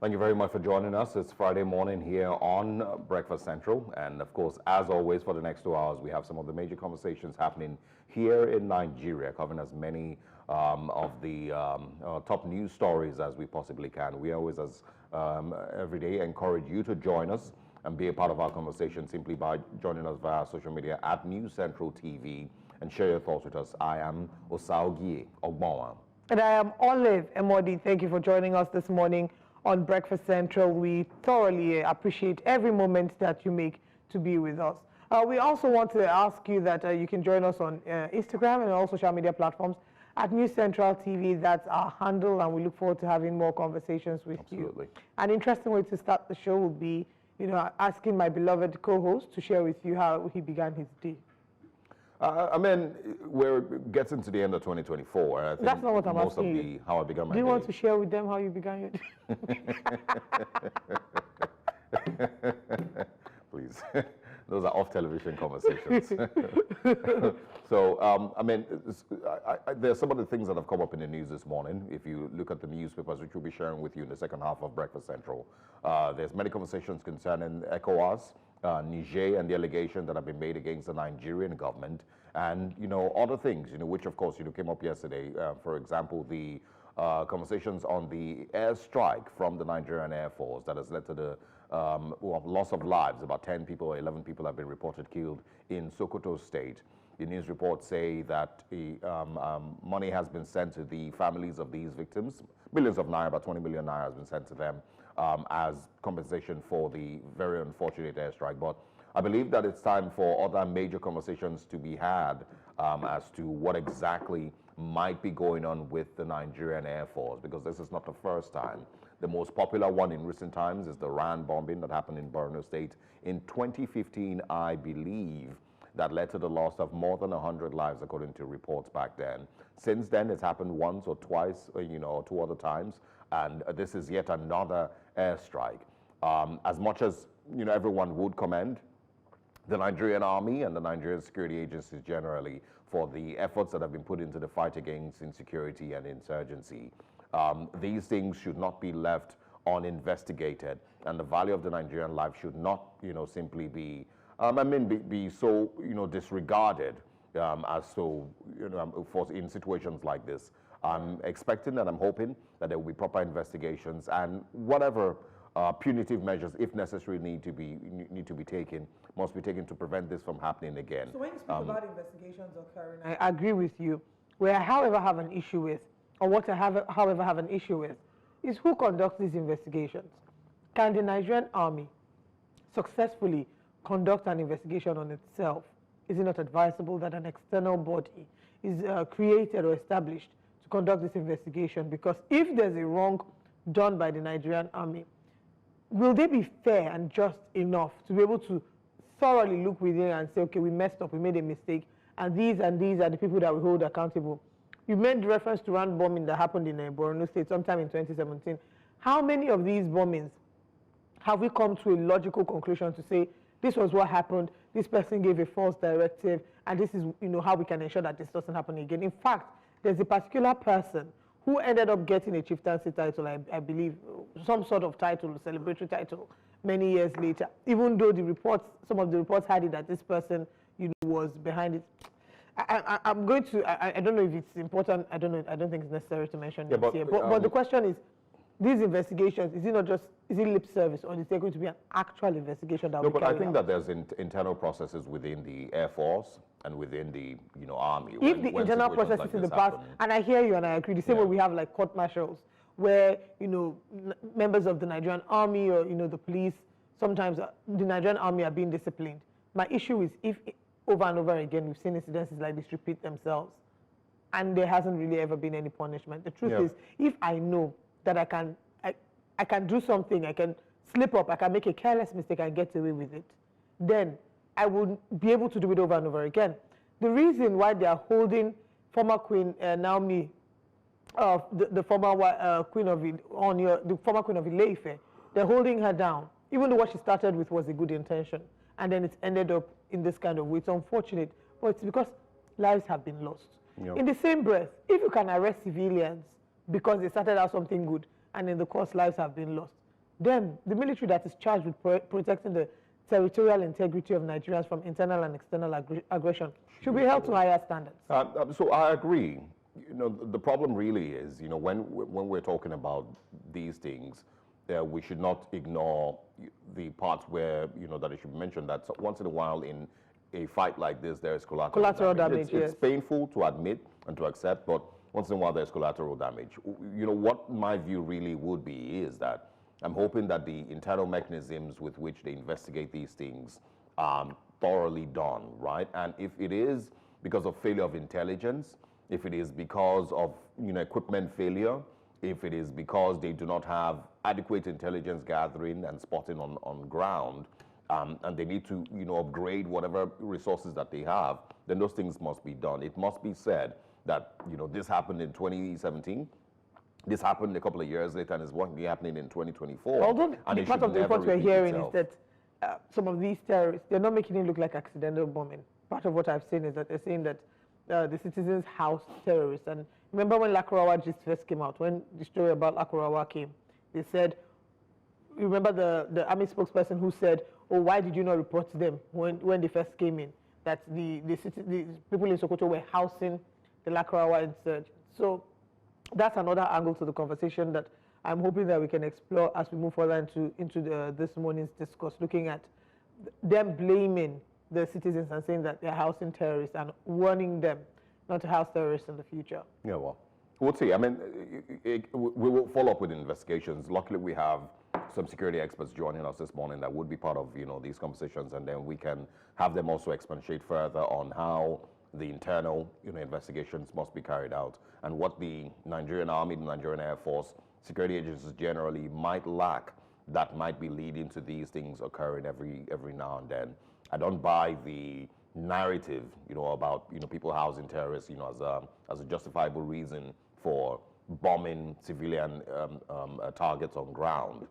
Thank you very much for joining us. It's Friday morning here on Breakfast Central. And of course, as always, for the next 2 hours, we have some of the major conversations happening here in Nigeria, covering as many of the top news stories as we possibly can. We always, as every day, encourage you to join us and be a part of our conversation simply by joining us via social media at News Central TV and share your thoughts with us. I am Osaogie Ogbawa. And I am Olive Emodi. Thank you for joining us this morning on Breakfast Central. We thoroughly appreciate every moment that you make to be with us. We also want to ask you that you can join us on Instagram and all social media platforms at News Central TV. That's our handle, and we look forward to having more conversations with Absolutely. you. An interesting way to start the show will be, asking my beloved co-host to share with you how he began his day. I mean, we're getting to the end of 2024. I think that's not what I'm asking you. How I began my day. Do you want to share with them how you began your day? Please. Those are off-television conversations. So, I mean, there's some of the things that have come up in the news this morning. If you look at the newspapers, which we'll be sharing with you in the second half of Breakfast Central, there's many conversations concerning ECOWAS, Niger, and the allegations that have been made against the Nigerian government, and other things, which of course came up yesterday. For example, the conversations on the airstrike from the Nigerian Air Force that has led to the loss of lives. About 10 people or 11 people have been reported killed in Sokoto State. The news reports say that money has been sent to the families of these victims. Millions of naira, about 20 million naira has been sent to them as compensation for the very unfortunate airstrike. But I believe that it's time for other major conversations to be had as to what exactly might be going on with the Nigerian Air Force, because this is not the first time. The most popular one in recent times is the RAN bombing that happened in Borno State in 2015, I believe, that led to the loss of more than 100 lives, according to reports back then. Since then, it's happened once or twice, or 2 other times, and this is yet another airstrike. As much as everyone would commend the Nigerian Army and the Nigerian security agencies generally for the efforts that have been put into the fight against insecurity and insurgency, these things should not be left uninvestigated, and the value of the Nigerian life should not, simply be, be so, disregarded as so, in situations like this. I'm expecting and I'm hoping that there will be proper investigations, and whatever punitive measures, if necessary, need to be taken, must be taken to prevent this from happening again. So when you speak about investigations occurring, I agree with you. Where I, however, have an issue with, or what I however have an issue with, is who conducts these investigations. Can the Nigerian Army successfully conduct an investigation on itself? Is it not advisable that an external body is created or established to conduct this investigation? Because if there's a wrong done by the Nigerian Army, will they be fair and just enough to be able to thoroughly look within and say, okay, we messed up, we made a mistake, and these are the people that we hold accountable? You made reference to RAN bombing that happened in Borno State sometime in 2017. How many of these bombings have we come to a logical conclusion to say, this was what happened, this person gave a false directive, and this is how we can ensure that this doesn't happen again? In fact, there's a particular person who ended up getting a chieftaincy title, I believe, some sort of title, celebratory title, many years later, even though some of the reports had it that this person was behind it. I'm going to, I don't know if it's important, I don't think it's necessary to mention this here, but the question is, these investigations, is it lip service, or is there going to be an actual investigation that will carry out? I think that there's internal processes within the Air Force and within the Army. If the internal processes in the past, and I hear you and I agree, the same way we have like court martials, where members of the Nigerian Army or the police, sometimes the Nigerian Army are being disciplined. My issue is if over and over again we've seen incidences like this repeat themselves, and there hasn't really ever been any punishment. The truth is, if I know that I can do something, I can slip up, I can make a careless mistake and get away with it, then I will be able to do it over and over again. The reason why they are holding former Queen Naomi, the former Queen of the former Queen of Ile-Ife, they're holding her down, even though what she started with was a good intention, and then it's ended up in this kind of way. It's unfortunate, but it's because lives have been lost. Yep. In the same breath, if you can arrest civilians because they started out something good and in the course lives have been lost, Them, the military that is charged with protecting the territorial integrity of Nigerians from internal and external aggression, should be held to higher standards. So I agree. You know, the problem really is, you know, when we're talking about these things, we should not ignore the parts where, you know, that it should be mentioned that once in a while in a fight like this, there is collateral damage. It's painful to admit and to accept, but once in a while there's collateral damage. You know, what my view really would be is that I'm hoping that the internal mechanisms with which they investigate these things are thoroughly done, right? And if it is because of failure of intelligence, if it is because of, you know, equipment failure, if it is because they do not have adequate intelligence gathering and spotting on ground, and they need to, you know, upgrade whatever resources that they have, then those things must be done. It must be said that, you know, this happened in 2017. This happened a couple of years later, and it's going to be happening in 2024. Although the part of the report we're hearing is that some of these terrorists, they're not making it look like accidental bombing. Part of what I've seen is that they're saying that the citizens housed terrorists. And remember when Lakurawa just first came out, when the story about Lakurawa came, they said, remember the army spokesperson who said, oh, why did you not report to them when they first came in, that the people in Sokoto were housing the Lakurawa insurgents. So that's another angle to the conversation that I'm hoping that we can explore as we move further into this morning's discourse, looking at them blaming the citizens and saying that they're housing terrorists and warning them not to house terrorists in the future. Yeah, well, we'll see. I mean, we will follow up with investigations. Luckily, we have some security experts joining us this morning that would be part of, you know, these conversations, and then we can have them also expatiate further on how the internal, you know, investigations must be carried out and what the Nigerian Army, the Nigerian Air Force, security agencies generally might lack that might be leading to these things occurring every now and then. I don't buy the narrative, you know, about, you know, people housing terrorists, you know, as a justifiable reason for bombing civilian targets on ground.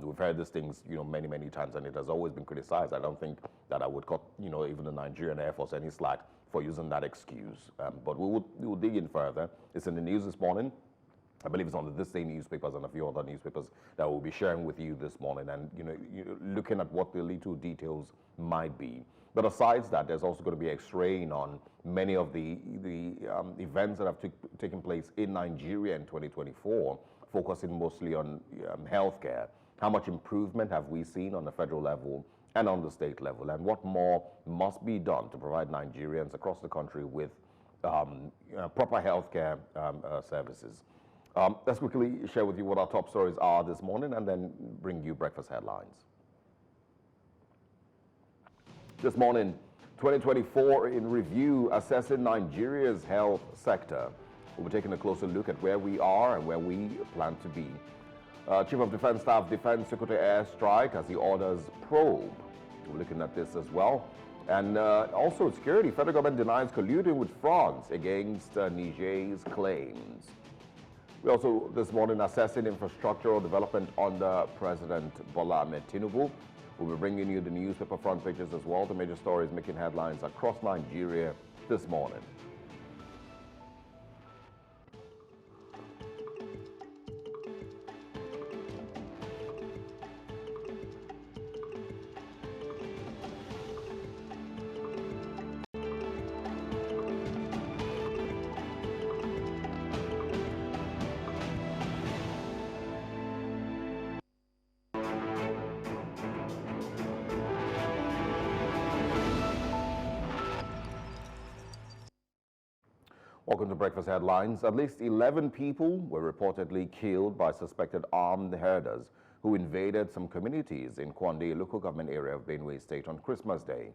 We've heard these things, you know, many times, and it has always been criticized. I don't think that I would cut, you know, even the Nigerian Air Force any slack for using that excuse. But we will dig in further. It's in the news this morning. I believe it's on the This Day newspapers and a few other newspapers that we'll be sharing with you this morning, and, you know, looking at what the little details might be. But aside that, there's also going to be a strain on many of the events that have taken place in Nigeria in 2024, focusing mostly on healthcare. How much improvement have we seen on the federal level and on the state level, and what more must be done to provide Nigerians across the country with proper healthcare services? Let's quickly share with you what our top stories are this morning and then bring you breakfast headlines. This morning, 2024 in review, assessing Nigeria's health sector. We'll be taking a closer look at where we are and where we plan to be. Chief of Defense Staff defends Sokoto Airstrike as he orders probe. We're looking at this as well. And also security. Federal government denies colluding with France against Niger's claims. We also, this morning, assessing infrastructural development under President Bola Ahmed Tinubu. We'll be bringing you the newspaper front pages as well, the major stories making headlines across Nigeria this morning. Welcome to Breakfast Headlines. At least 11 people were reportedly killed by suspected armed herders who invaded some communities in Kwande local government area of Benue State on Christmas Day.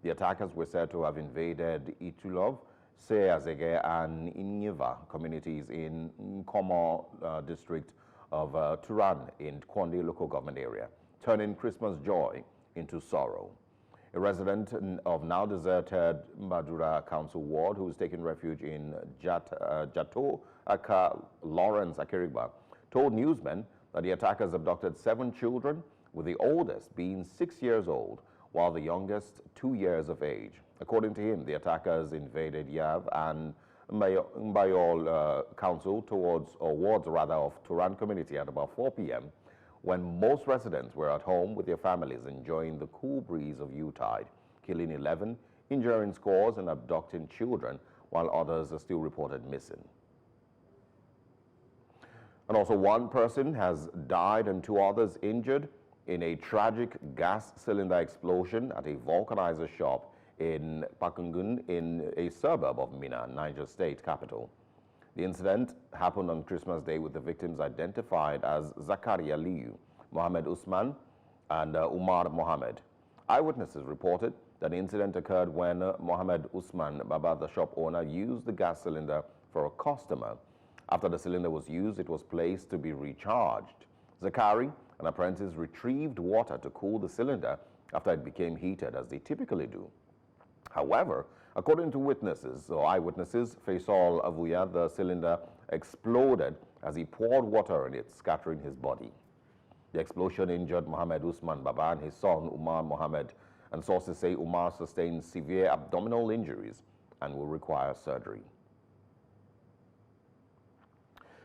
The attackers were said to have invaded Itulov, Seazege, and Inyeva communities in Nkomo district of Turan in Kwande local government area, turning Christmas joy into sorrow. A resident of now-deserted Madura Council Ward who is taking refuge in Jato Aka Lawrence Akiriba told newsmen that the attackers abducted 7 children, with the oldest being 6 years old, while the youngest 2 years of age. According to him, the attackers invaded Yav and Mbayol Council wards of Turan community at about 4 p.m., when most residents were at home with their families enjoying the cool breeze of Yuletide, killing 11, injuring scores, and abducting children, while others are still reported missing. And also, one person has died and 2 others injured in a tragic gas cylinder explosion at a vulcanizer shop in Pakungun, in a suburb of Minna, Niger State capital. The incident happened on Christmas Day, with the victims identified as Zakaria Liu, Mohammed Usman, and Umar Mohammed. Eyewitnesses reported that the incident occurred when Mohammed Usman, Baba, the shop owner, used the gas cylinder for a customer. After the cylinder was used, it was placed to be recharged. Zakari, an apprentice, retrieved water to cool the cylinder after it became heated, as they typically do. However, according to witnesses or eyewitnesses, Faisal Avuya, the cylinder exploded as he poured water in it, scattering his body. The explosion injured Mohammed Usman Baba and his son Umar Mohammed, and sources say Umar sustained severe abdominal injuries and will require surgery.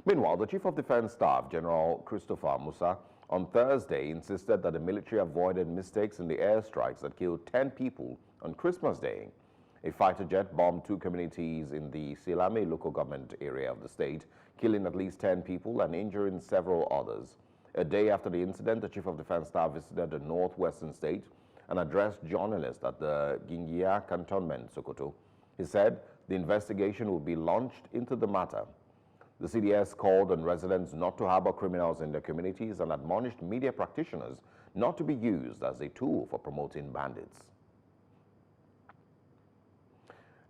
Meanwhile, the Chief of Defense Staff, General Christopher Musa, on Thursday insisted that the military avoided mistakes in the airstrikes that killed 10 people on Christmas Day. A fighter jet bombed 2 communities in the Silame local government area of the state, killing at least 10 people and injuring several others. A day after the incident, the Chief of Defense Staff visited the northwestern state and addressed journalists at the Gingia cantonment, Sokoto. He said the investigation will be launched into the matter. The CDS called on residents not to harbor criminals in their communities and admonished media practitioners not to be used as a tool for promoting bandits.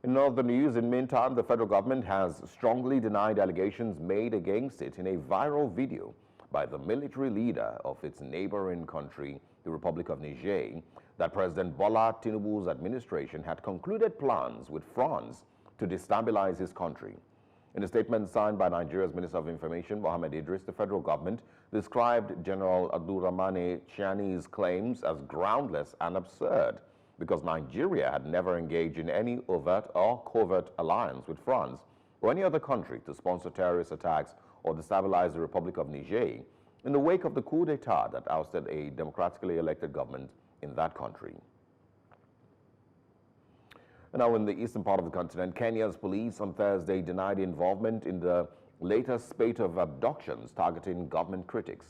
In other news, in the meantime, the federal government has strongly denied allegations made against it in a viral video by the military leader of its neighboring country, the Republic of Niger, that President Bola Tinubu's administration had concluded plans with France to destabilize his country. In a statement signed by Nigeria's Minister of Information, Mohammed Idris, the federal government described General Abdurrahmane Chiani's claims as groundless and absurd, because Nigeria had never engaged in any overt or covert alliance with France or any other country to sponsor terrorist attacks or destabilize the Republic of Niger in the wake of the coup d'etat that ousted a democratically elected government in that country. Now, in the eastern part of the continent, Kenya's police on Thursday denied involvement in the latest spate of abductions targeting government critics.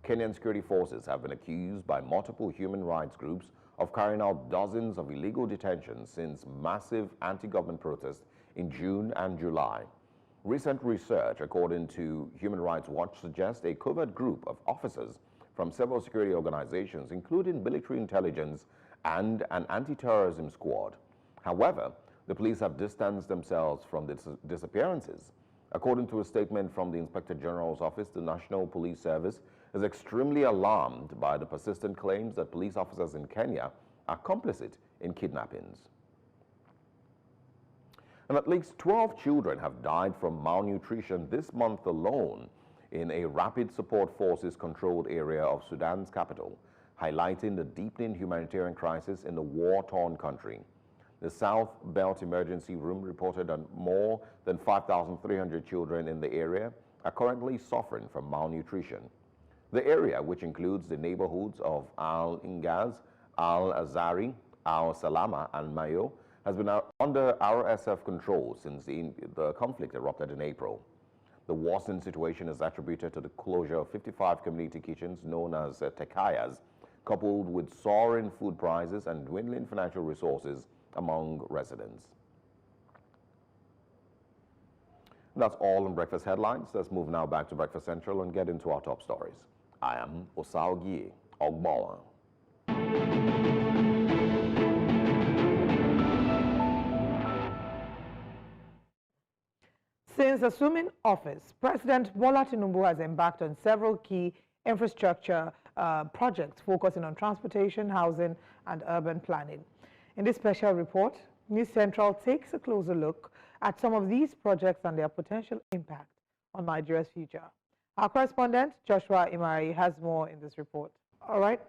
Kenyan security forces have been accused by multiple human rights groups of carrying out dozens of illegal detentions since massive anti-government protests in June and July. Recent research, according to Human Rights Watch, suggests a covert group of officers from several security organizations, including military intelligence and an anti-terrorism squad. However, the police have distanced themselves from the disappearances. According to a statement from the Inspector General's office, the National Police Service is extremely alarmed by the persistent claims that police officers in Kenya are complicit in kidnappings. And at least 12 children have died from malnutrition this month alone in a Rapid Support Forces controlled area of Sudan's capital, highlighting the deepening humanitarian crisis in the war-torn country. The South Belt Emergency Room reported that more than 5,300 children in the area are currently suffering from malnutrition. The area, which includes the neighborhoods of Al-Ingaz, Al-Azari, Al-Salama, and Mayo, has been under RSF control since the conflict erupted in April. The worsened situation is attributed to the closure of 55 community kitchens known as tekayas, coupled with soaring food prices and dwindling financial resources among residents. That's all in Breakfast Headlines. Let's move now back to Breakfast Central and get into our top stories. I am Osaogie Ogbola. Since assuming office, President Bola Tinubu has embarked on several key infrastructure projects focusing on transportation, housing, and urban planning. In this special report, News Central takes a closer look at some of these projects and their potential impact on Nigeria's future. Our correspondent, Joshua Imari, has more in this report. All right,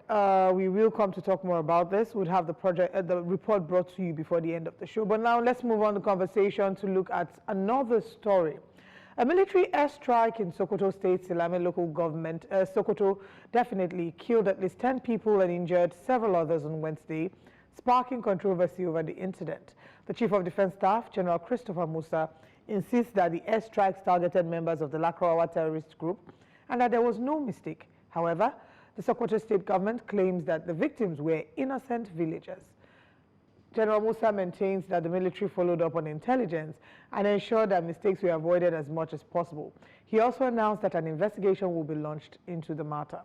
we will come to talk more about this. We'll have the report brought to you before the end of the show. But now let's move on the conversation to look at another story. A military airstrike in Sokoto State, Silame local government, Sokoto, definitely killed at least 10 people and injured several others on Wednesday, sparking controversy over the incident. The Chief of Defense Staff, General Christopher Musa, insists that the airstrikes targeted members of the Lakrawa terrorist group and that there was no mistake. However, the Sokoto State government claims that the victims were innocent villagers. General Musa maintains that the military followed up on intelligence and ensured that mistakes were avoided as much as possible. He also announced that an investigation will be launched into the matter.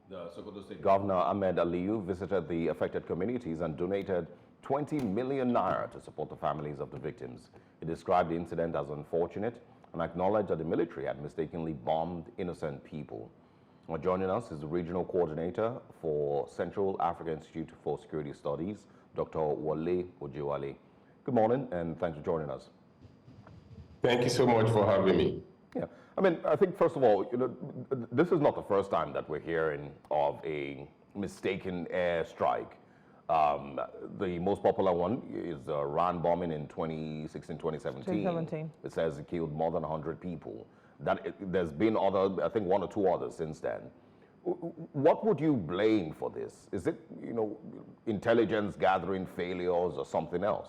The Sokoto State Governor Ahmed Aliyu visited the affected communities and donated 20 million naira to support the families of the victims. He described the incident as unfortunate and acknowledged that the military had mistakenly bombed innocent people. Now, joining us is the Regional Coordinator for Central Africa Institute for Security Studies, Dr. Wale Ojewale. Good morning, and thanks for joining us. Thank you so much for having me. Yeah, I mean, I think first of all, this is not the first time that we're hearing of a mistaken airstrike. The most popular one is the Iran bombing in 2016-2017. It says it killed more than 100 people. There's been I think one or two others since then. What would you blame for this? Is it, intelligence gathering failures or something else?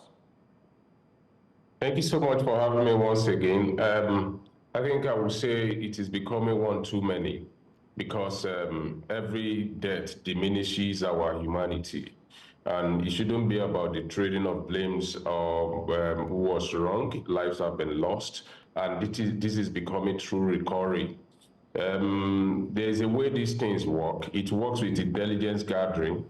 Thank you so much for having me once again. I think I would say it is becoming one too many because every death diminishes our humanity. And it shouldn't be about the trading of blames of who was wrong. Lives have been lost. And this is becoming true recurring. There's a way these things work. It works with intelligence gathering,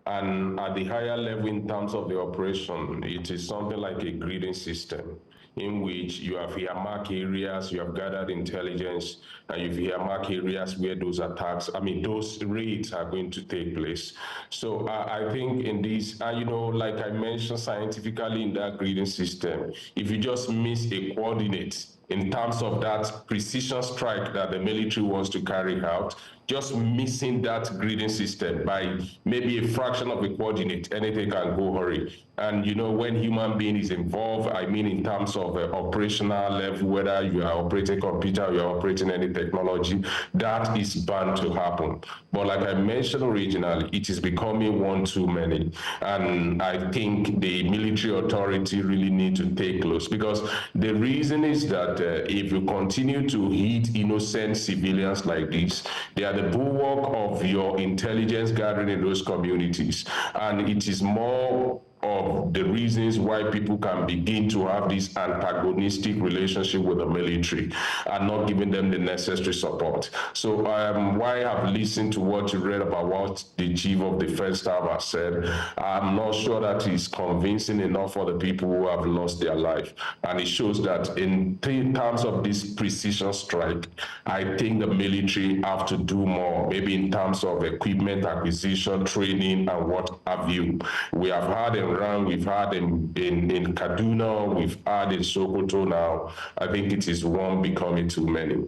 and at the higher level in terms of the operation, it is something like a grading system in which you have earmarked areas, you have gathered intelligence, and you've earmarked areas where those attacks, those raids are going to take place. So I think in this, like I mentioned scientifically in that grading system, if you just miss a coordinate in terms of that precision strike that the military wants to carry out, just missing that grading system by maybe a fraction of a coordinate, anything can go hurry. And when human being is involved, in terms of operational level, whether you are operating computer or you are operating any technology, that is bound to happen. But like I mentioned originally, it is becoming one too many. And I think the military authority really need to take close, because the reason is that if you continue to hit innocent civilians like this, they are the bulwark of your intelligence gathering in those communities. And it is more of the reasons why people can begin to have this antagonistic relationship with the military and not giving them the necessary support. So why I've listened to what you read about what the Chief of Defense Staff has said, I'm not sure that is convincing enough for the people who have lost their life. And it shows that in terms of this precision strike, I think the military have to do more, maybe in terms of equipment acquisition, training, and what have you. We have had we've had in Kaduna, we've had in Sokoto now. I think it is one becoming too many.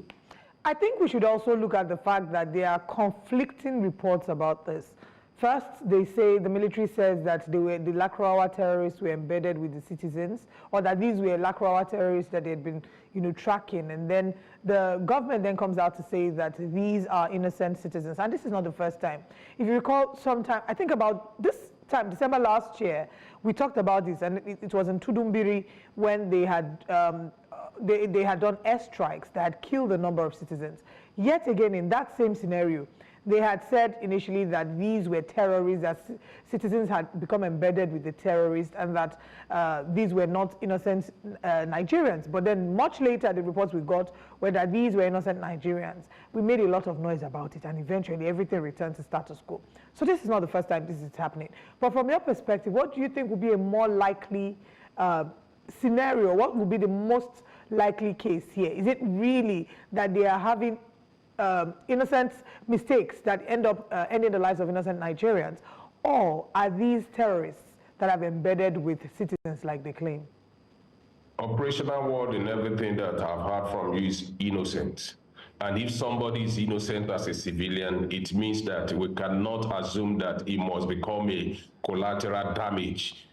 I think we should also look at the fact that there are conflicting reports about this. First, they say, the military says that the Lakrawa terrorists were embedded with the citizens, or that these were Lakrawa terrorists that they had been, tracking. And then the government then comes out to say that these are innocent citizens. And this is not the first time. If you recall, I think about this time, December last year, we talked about this, and it was in Tudumbiri when they had done airstrikes that had killed a number of citizens. Yet again, in that same scenario, they had said initially that these were terrorists, that citizens had become embedded with the terrorists, and that these were not innocent Nigerians. But then much later, the reports we got were that these were innocent Nigerians. We made a lot of noise about it, and eventually everything returned to status quo. So this is not the first time this is happening. But from your perspective, what do you think would be a more likely scenario? What would be the most likely case here? Is it really that they are having innocent mistakes that end up ending the lives of innocent Nigerians, or are these terrorists that have embedded with citizens like they claim? Operational word in everything that I've heard from you is innocent. And if somebody is innocent as a civilian, it means that we cannot assume that it must become a collateral damage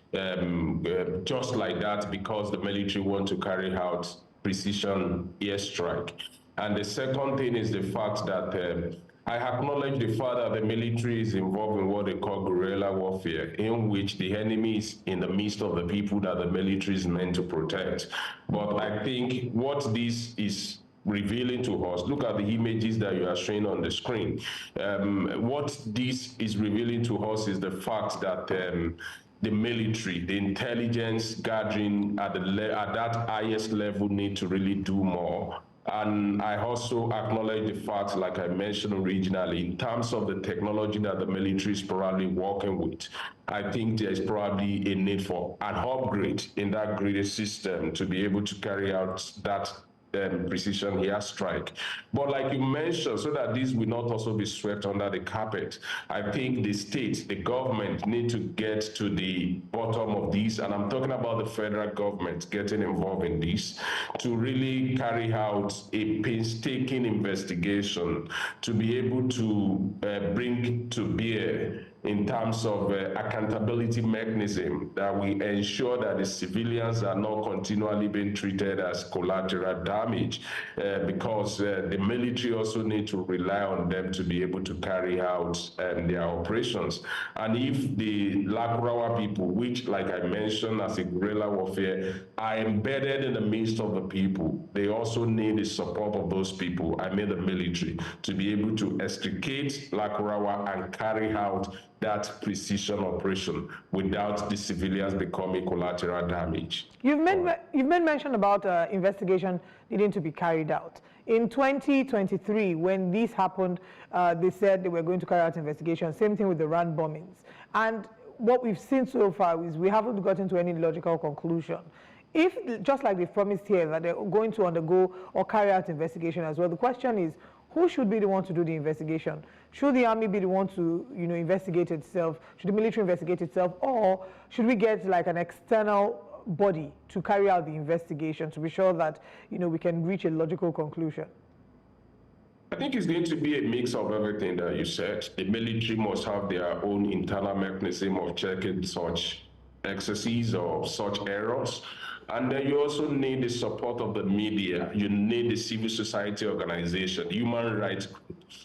just like that because the military want to carry out precision airstrike. And the second thing is the fact that I acknowledge the fact that the military is involved in what they call guerrilla warfare, in which the enemy is in the midst of the people that the military is meant to protect. But I think what this is revealing to us, look at the images that you are showing on the screen. What this is revealing to us is the fact that the military, the intelligence gathering at that highest level need to really do more. And I also acknowledge the fact, like I mentioned originally, in terms of the technology that the military is probably working with, I think there's probably a need for an upgrade in that grid system to be able to carry out that precision airstrike. But like you mentioned, so that this will not also be swept under the carpet, I think the state, the government need to get to the bottom of this, and I'm talking about the federal government getting involved in this, to really carry out a painstaking investigation to be able to bring to bear in terms of accountability mechanism that we ensure that the civilians are not continually being treated as collateral damage, because the military also need to rely on them to be able to carry out their operations. And if the Lakurawa people, which like I mentioned as a guerrilla warfare, are embedded in the midst of the people, they also need the support of those people, I mean the military, to be able to extricate Lakurawa and carry out that precision operation without the civilians becoming collateral damage. You've made mention about investigation needing to be carried out. In 2023, when this happened, they said they were going to carry out investigation. Same thing with the RAN bombings. And what we've seen so far is we haven't gotten to any logical conclusion. If, just like they've promised here, that they're going to undergo or carry out investigation as well, the question is, who should be the one to do the investigation? Should the army be the one to, investigate itself? Should the military investigate itself? Or should we get like an external body to carry out the investigation to be sure that, we can reach a logical conclusion? I think it's going to be a mix of everything that you said. The military must have their own internal mechanism of checking such excesses or such errors. And then you also need the support of the media. You need the civil society organization, human rights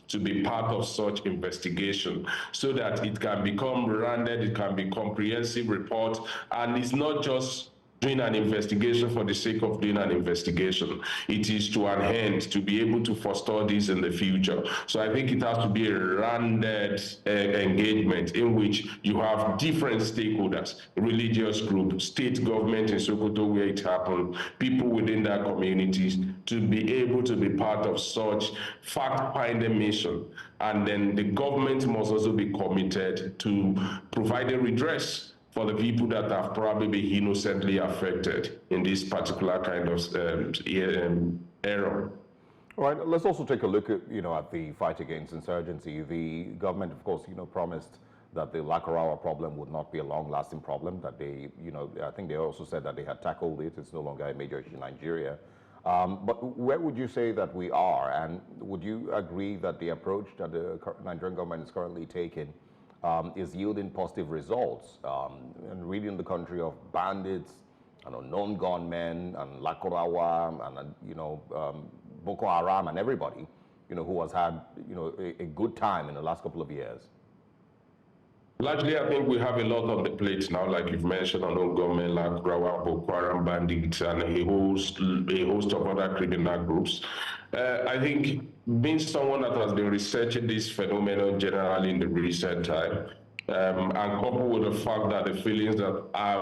to be part of such investigation so that it can become rounded, it can be comprehensive report, and it's not just doing an investigation for the sake of doing an investigation. It is to enhance, to be able to forestall this in the future. So I think it has to be a rounded engagement in which you have different stakeholders, religious group, state government in Sokoto where it happened, people within their communities, to be able to be part of such fact-finding mission. And then the government must also be committed to providing redress for the people that have probably been innocently affected in this particular kind of error. All right, let's also take a look at, at the fight against insurgency. The government, of course, promised that the Lakurawa problem would not be a long-lasting problem, that they, I think they also said that they had tackled it. It's no longer a major issue in Nigeria. But where would you say that we are? And would you agree that the approach that the Nigerian government is currently taking is yielding positive results, and ridding the country of bandits and unknown gunmen and Lakurawa and Boko Haram and everybody who has had a good time in the last couple of years? Largely, I think we have a lot on the plate now, like you've mentioned, unknown gunmen, Lakurawa, Boko Haram bandits, and a host of other criminal groups. I think being someone that has been researching this phenomenon generally in the recent time, and coupled with the fact that the feelings that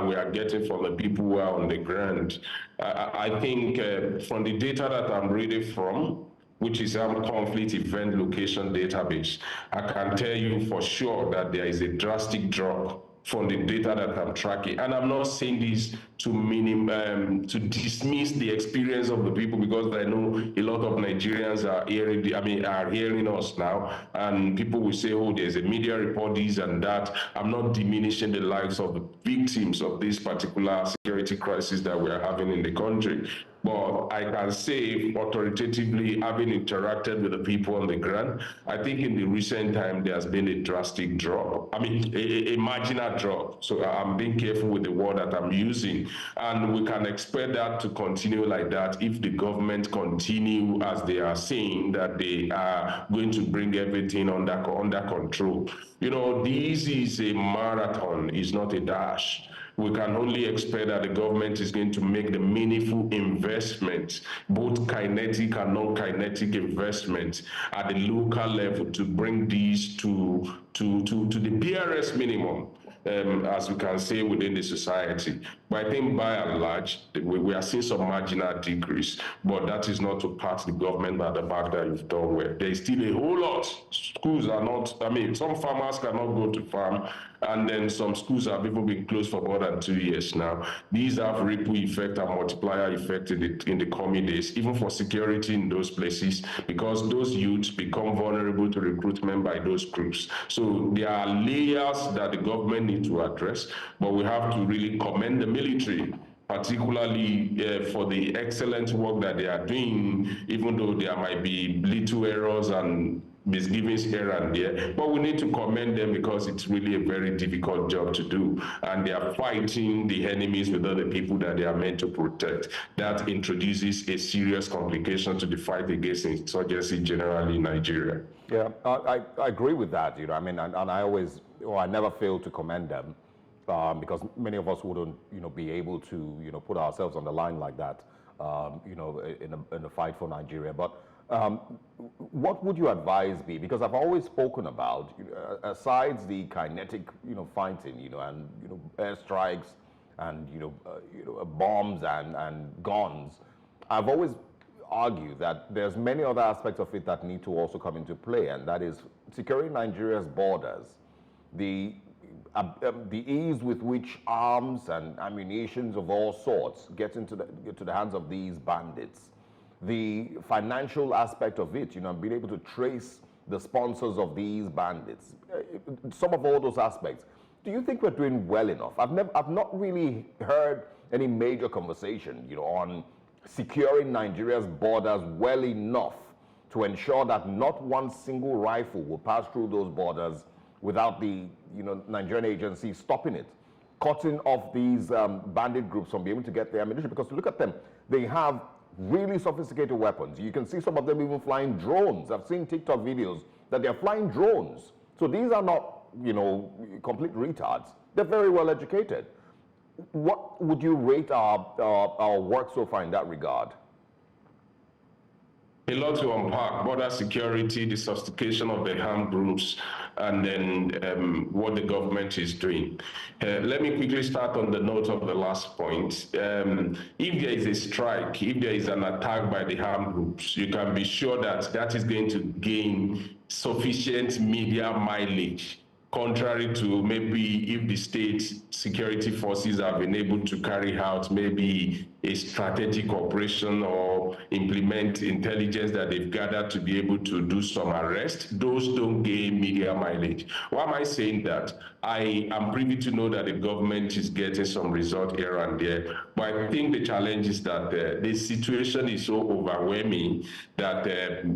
we are getting from the people who are on the ground, I think from the data that I'm reading from, which is our conflict event location database, I can tell you for sure that there is a drastic drop from the data that I'm tracking. And I'm not saying this to dismiss the experience of the people, because I know a lot of Nigerians are hearing us now, and people will say, oh, there's a media report, this and that. I'm not diminishing the lives of the victims of this particular security crisis that we are having in the country. But I can say authoritatively, having interacted with the people on the ground, I think in the recent time there has been a drastic drop. I mean, a marginal drop. So I'm being careful with the word that I'm using. And we can expect that to continue like that if the government continue as they are saying that they are going to bring everything under control. You know, this is a marathon, it's not a dash. We can only expect that the government is going to make the meaningful investments, both kinetic and non-kinetic investments at the local level to bring these to the barest minimum. As we can say within the society. But I think by and large, we are seeing some marginal decrease, but that is not to pat the government by the back that you've done well. There is still a whole lot. Schools are not, I mean, some farmers cannot go to farm, and then some schools have even been closed for more than 2 years now. These have ripple effect and multiplier effect in the coming days, even for security in those places, because those youths become vulnerable to recruitment by those groups. So there are layers that the government needs to address, but we have to really commend the military, particularly for the excellent work that they are doing, even though there might be little errors and misgivings here and there, but we need to commend them because it's really a very difficult job to do, and they are fighting the enemies with other people that they are meant to protect. That introduces a serious complication to the fight against insurgency generally in Nigeria. Yeah, I agree with that. You know, I mean, and I always, or I never fail to commend them because many of us wouldn't, you know, be able to, you know, put ourselves on the line like that, you know, in a fight for Nigeria. But what would your advice be? Because I've always spoken about, aside the kinetic, you know, fighting, you know, and you know, airstrikes, and you know, bombs and guns. I've always argued that there's many other aspects of it that need to also come into play, and that is securing Nigeria's borders, the ease with which arms and ammunitions of all sorts get into the hands of these bandits. The financial aspect of it, you know, being able to trace the sponsors of these bandits, some of all those aspects. Do you think we're doing well enough? I've not really heard any major conversation, you know, on securing Nigeria's borders well enough to ensure that not one single rifle will pass through those borders without the, you know, Nigerian agency stopping it, cutting off these bandit groups from being able to get their ammunition. Because look at them, they have really sophisticated weapons. You can see some of them even flying drones. I've seen TikTok videos that they're flying drones. So these are not, you know, complete retards. They're very well educated. What would you rate our work so far in that regard? A lot to unpack: border security, the sophistication of the armed groups, and then what the government is doing. Let me quickly start on the note of the last point. If there is a strike, if there is an attack by the armed groups, you can be sure that that is going to gain sufficient media mileage, contrary to maybe if the state security forces have been able to carry out maybe a strategic operation or implement intelligence that they've gathered to be able to do some arrest. Those don't gain media mileage. Why am I saying that? I am privy to know that the government is getting some result here and there, but I think the challenge is that the situation is so overwhelming that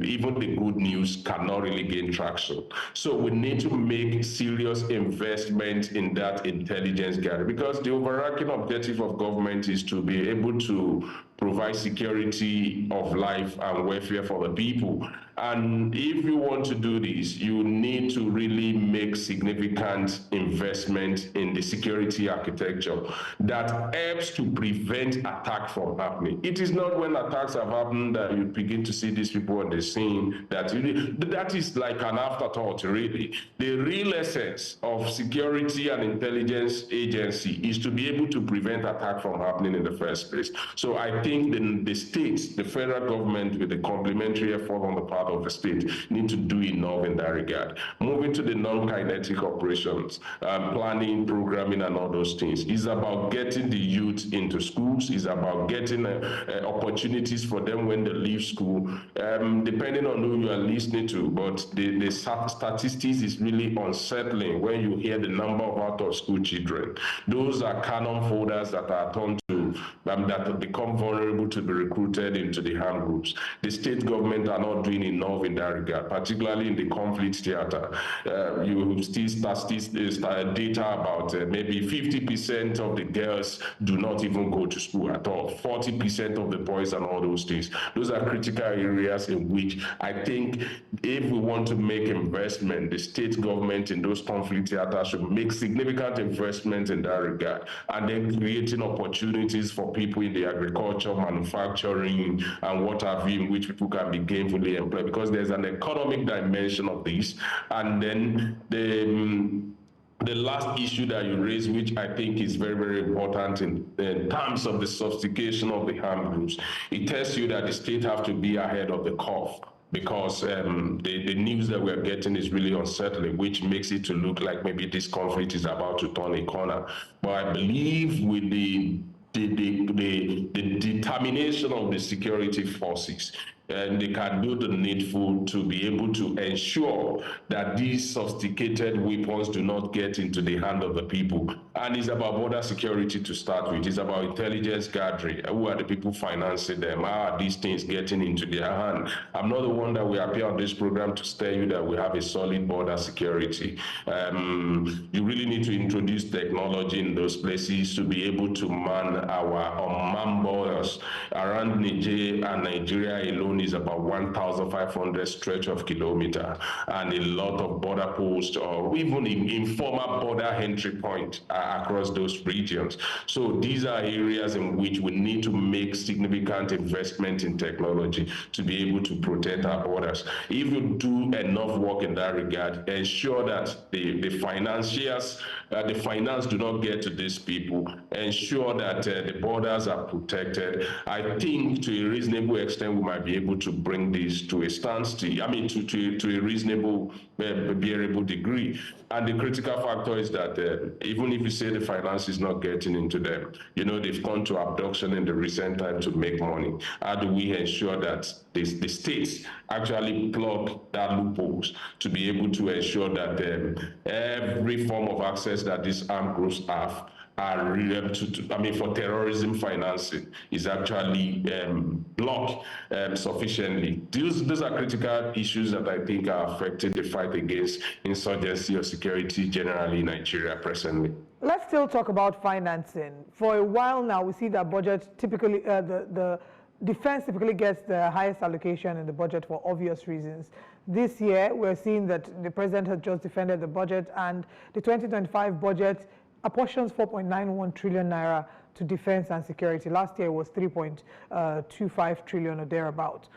even the good news cannot really gain traction. So we need to make serious investment in that intelligence gathering, because the overarching objective of government is to be able to provide security of life and welfare for the people. And if you want to do this, you need to really make significant investment in the security architecture that helps to prevent attack from happening. It is not when attacks have happened that you begin to see these people on the scene. That is like an afterthought, really. The real essence of security and intelligence agency is to be able to prevent attack from happening in the first place. So I think the states, the federal government, with the complementary effort on the part of the state, need to do enough in that regard. Moving to the non-kinetic operations, planning, programming, and all those things, is about getting the youth into schools, is about getting opportunities for them when they leave school, depending on who you are listening to. But the statistics is really unsettling when you hear the number of out-of-school children. Those are cannon folders that are turned to that become vulnerable to be recruited into the armed groups. The state government are not doing enough in that regard, particularly in the conflict theater. You still start data about maybe 50% of the girls do not even go to school at all, 40% of the boys and all those things. Those are critical areas in which I think if we want to make investment, the state government in those conflict theaters should make significant investment in that regard, and then creating opportunities for people in the agriculture, manufacturing, and what have you, in which people can be gainfully employed, because there's an economic dimension of this. And then the last issue that you raised, which I think is very, very important in terms of the sophistication of the armed groups, it tells you that the state have to be ahead of the curve, because the news that we're getting is really unsettling, which makes it to look like maybe this conflict is about to turn a corner. But I believe with the determination of the security forces, and they can do the needful to be able to ensure that these sophisticated weapons do not get into the hand of the people. And it's about border security to start with. It's about intelligence gathering. Who are the people financing them? How are these things getting into their hand? I'm not the one that will appear on this program to tell you that we have a solid border security. You really need to introduce technology in those places to be able to man our unmanned borders. Around Niger and Nigeria alone is about 1,500 stretch of kilometer, and a lot of border posts or even informal border entry point across those regions. So these are areas in which we need to make significant investment in technology to be able to protect our borders. If you do enough work in that regard, ensure that the financiers, the finance do not get to these people, ensure that the borders are protected. I think to a reasonable extent we might be able to bring this to a standstill, I mean to a reasonable, bearable degree. And the critical factor is that even if you say the finance is not getting into them, you know, they've gone to abduction in the recent time to make money. How do we ensure that the states actually plug that loopholes to be able to ensure that every form of access that these armed groups have are for terrorism financing is actually blocked sufficiently. Those are critical issues that I think are affecting the fight against insurgency or security generally in Nigeria presently. Let's still talk about financing. For a while now, we see that budget typically, the defense typically gets the highest allocation in the budget for obvious reasons. This year, we're seeing that the president has just defended the budget, and the 2025 budget apportions 4.91 trillion naira to defense and security. Last year was 3.25 trillion or thereabout.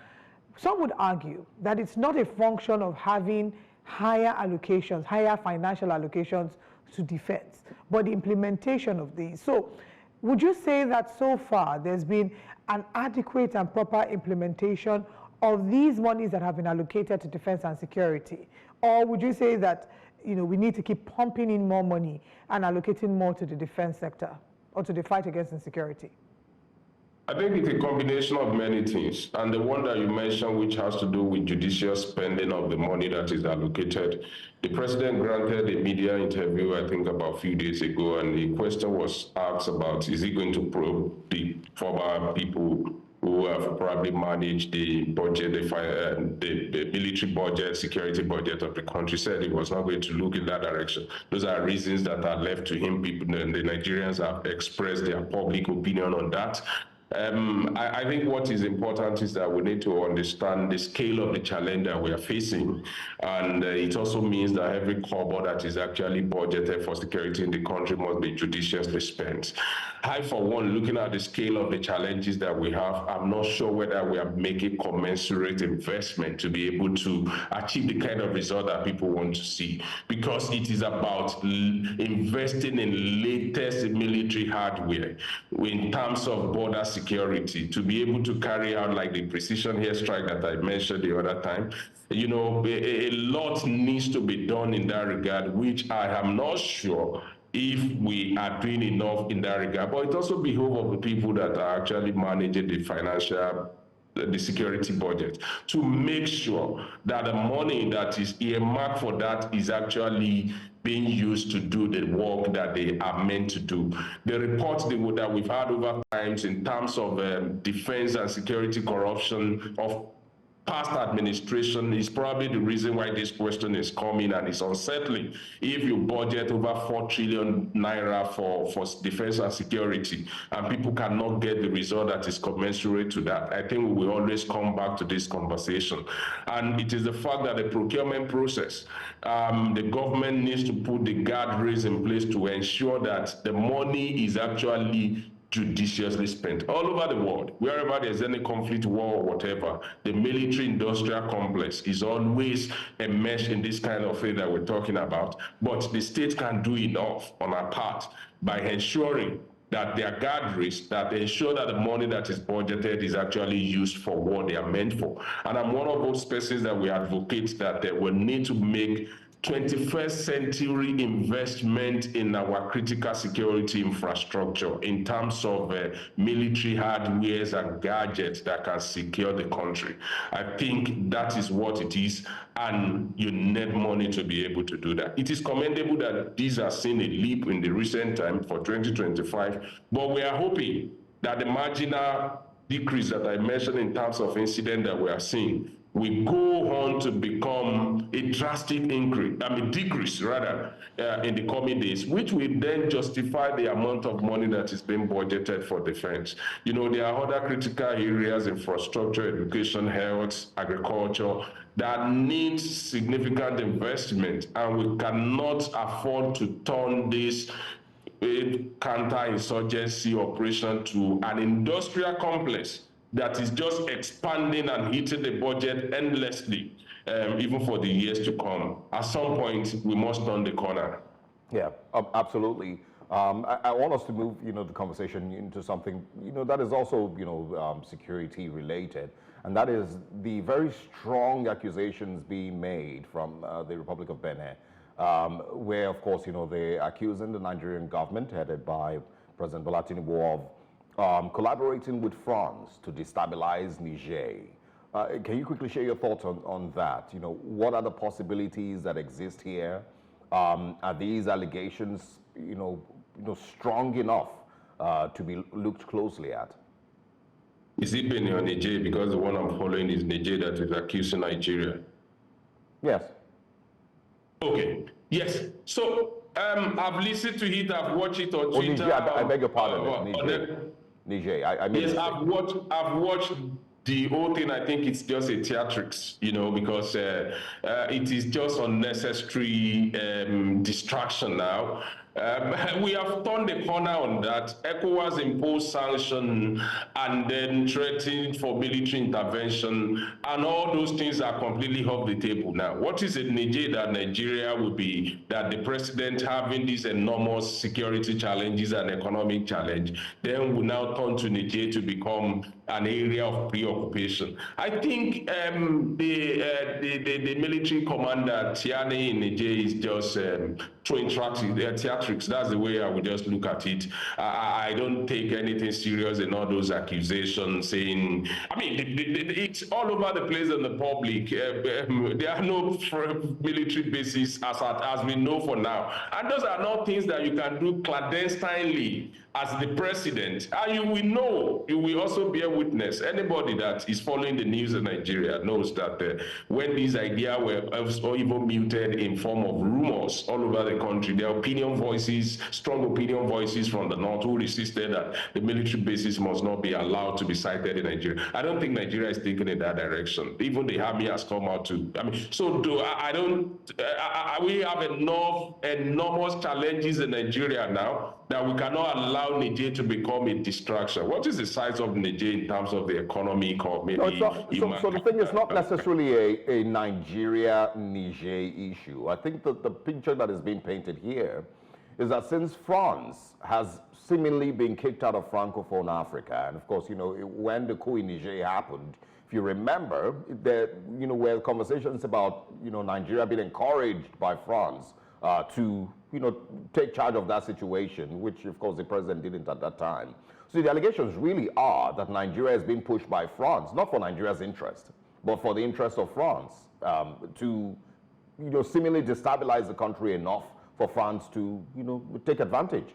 Some would argue that it's not a function of having higher allocations, higher financial allocations to defense, but the implementation of these. So would you say that so far there's been an adequate and proper implementation of these monies that have been allocated to defense and security? Or would you say that, you know, we need to keep pumping in more money and allocating more to the defense sector or to the fight against insecurity? I think it's a combination of many things. And the one that you mentioned, which has to do with judicious spending of the money that is allocated, the president granted a media interview, I think about a few days ago, and the question was asked about, is he going to probe the former people who have probably managed the budget, the military budget, security budget of the country? Said he was not going to look in that direction. Those are reasons that are left to him. People, the Nigerians have expressed their public opinion on that. I think what is important is that we need to understand the scale of the challenge that we are facing. And it also means that every kobo that is actually budgeted for security in the country must be judiciously spent. I, for one, looking at the scale of the challenges that we have, I'm not sure whether we are making commensurate investment to be able to achieve the kind of result that people want to see. Because it is about investing in latest military hardware in terms of border security to be able to carry out like the precision airstrike that I mentioned the other time. You know, a lot needs to be done in that regard, which I am not sure if we are doing enough in that regard. But it also behooves of the people that are actually managing the security budget to make sure that the money that is earmarked for that is actually being used to do the work that they are meant to do. The reports that we've had over times in terms of defense and security corruption of past administration is probably the reason why this question is coming, and it's unsettling. If you budget over 4 trillion naira for defense and security, and people cannot get the result that is commensurate to that, I think we will always come back to this conversation. And it is the fact that the procurement process, the government needs to put the guardrails in place to ensure that the money is actually judiciously spent all over the world. Wherever there's any conflict, war, or whatever, the military-industrial complex is always enmeshed in this kind of thing that we're talking about. But the state can do enough on our part by ensuring that there are guardrails that ensure that the money that is budgeted is actually used for what they are meant for. And I'm one of those persons that we advocate that we need to make 21st century investment in our critical security infrastructure in terms of military hardwares and gadgets that can secure the country. I think that is what it is, and you need money to be able to do that. It is commendable that these are seen a leap in the recent time for 2025, but we are hoping that the marginal decrease that I mentioned in terms of incident that we are seeing we go on to become a drastic decrease rather, in the coming days, which will then justify the amount of money that is being budgeted for defense. You know, there are other critical areas, infrastructure, education, health, agriculture, that need significant investment, and we cannot afford to turn this counter-insurgency operation to an industrial complex that is just expanding and hitting the budget endlessly, even for the years to come. At some point, we must turn the corner. Yeah, absolutely. I want us to move, the conversation into something, that is also, security related, and that is the very strong accusations being made from the Republic of Benin, where, of course, they're accusing the Nigerian government, headed by President Bola Tinubu, of collaborating with France to destabilize Niger. Can you quickly share your thoughts on that? What are the possibilities that exist here? Are these allegations, strong enough to be looked closely at? Is it Benin or Niger? Because the one I'm following is Niger that is accusing Nigeria. Yes. Okay. Yes. So I've listened to it. I've watched it on Twitter. Niger, I beg your pardon. Niger. I mean. Yes, I've watched the whole thing. I think it's just a theatrics, because it is just unnecessary distraction now. We have turned the corner on that. ECOWAS imposed sanction and then threatened for military intervention, and all those things are completely off the table now. What is it, Niger, that Nigeria will be, that the president having these enormous security challenges and economic challenge, then will now turn to Niger to become an area of preoccupation? I think the military commander Tiani in Niger is just throwing theatrics. That's the way I would just look at it. I don't take anything serious in all those accusations saying, it's all over the place in the public. There are no military bases as we know for now. And those are not things that you can do clandestinely as the president. And you will also bear witness. Anybody that is following the news in Nigeria knows that when these ideas were even muted in form of rumors all over the country, there are strong opinion voices from the north who insisted that the military bases must not be allowed to be sited in Nigeria. I don't think Nigeria is thinking in that direction. Even the army has come out to, we have enormous challenges in Nigeria now that we cannot allow Niger to become a distraction. What is the size of Niger in terms of the economic or maybe... So the thing is not necessarily a Nigeria-Niger issue. I think that the picture that is being painted here is that since France has seemingly been kicked out of Francophone Africa, and of course, when the coup in Niger happened, if you remember, there were conversations about, Nigeria being encouraged by France to, take charge of that situation, which of course the president didn't at that time. So the allegations really are that Nigeria is being pushed by France, not for Nigeria's interest, but for the interest of France, to, seemingly destabilize the country enough for France to, take advantage.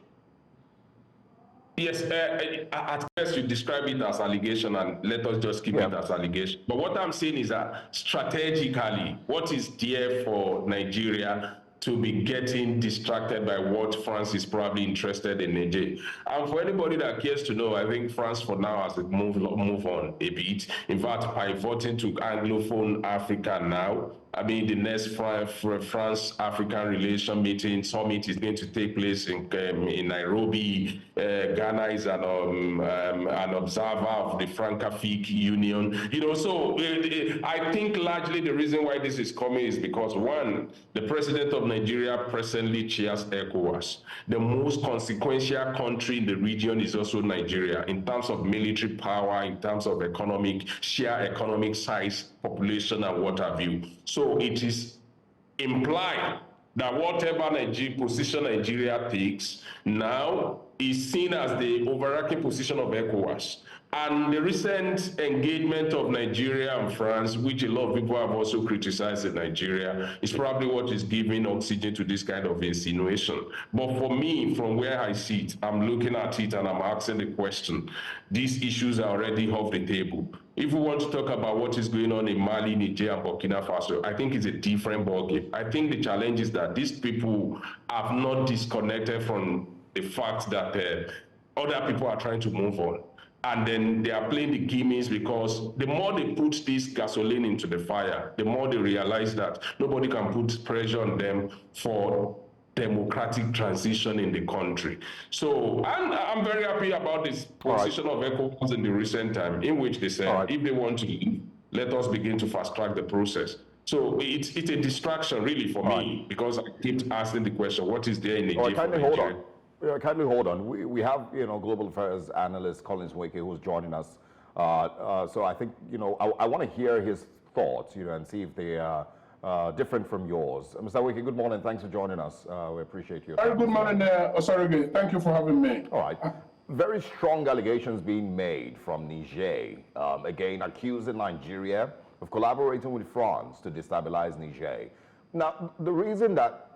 Yes, at first you describe it as allegation, and let us just keep it as allegation. But what I'm saying is that strategically, what is there for Nigeria to be getting distracted by what France is probably interested in Niger? And for anybody that cares to know, I think France for now has move on a bit. In fact, pivoting to Anglophone Africa now. I mean, the next France-African relation summit is going to take place in Nairobi. Ghana is an observer of the Francophone Union. So I think largely the reason why this is coming is because, one, the president of Nigeria presently chairs ECOWAS. The most consequential country in the region is also Nigeria in terms of military power, in terms of sheer economic size, population, and what have you. So it is implied that whatever position Nigeria takes now is seen as the overarching position of ECOWAS. And the recent engagement of Nigeria and France, which a lot of people have also criticized in Nigeria, is probably what is giving oxygen to this kind of insinuation. But for me, from where I sit, I'm looking at it and I'm asking the question, these issues are already off the table. If we want to talk about what is going on in Mali, Niger, and Burkina Faso, I think it's a different ballgame. I think the challenge is that these people have not disconnected from the fact that other people are trying to move on. And then they are playing the gimmicks, because the more they put this gasoline into the fire, the more they realize that nobody can put pressure on them for democratic transition in the country. So I'm very happy about this position of ECOWAS in the recent time, in which they said, if they want to, let us begin to fast track the process. So it's a distraction really for me, because I keep asking the question, what is there in Nigeria? Kindly hold on. We have, global affairs analyst Collins Wake, who's joining us. So I think, I want to hear his thoughts, and see if they are different from yours. Mr. Wake, good morning. Thanks for joining us. We appreciate you. Very good morning, Osorige. Thank you for having me. All right. Very strong allegations being made from Niger, again, accusing Nigeria of collaborating with France to destabilize Niger. Now, the reason that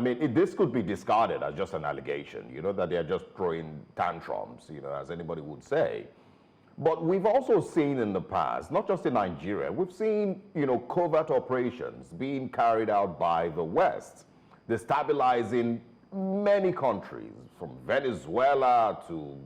this could be discarded as just an allegation, that they're just throwing tantrums, as anybody would say. But we've also seen in the past, not just in Nigeria, we've seen, covert operations being carried out by the West, destabilizing many countries, from Venezuela to,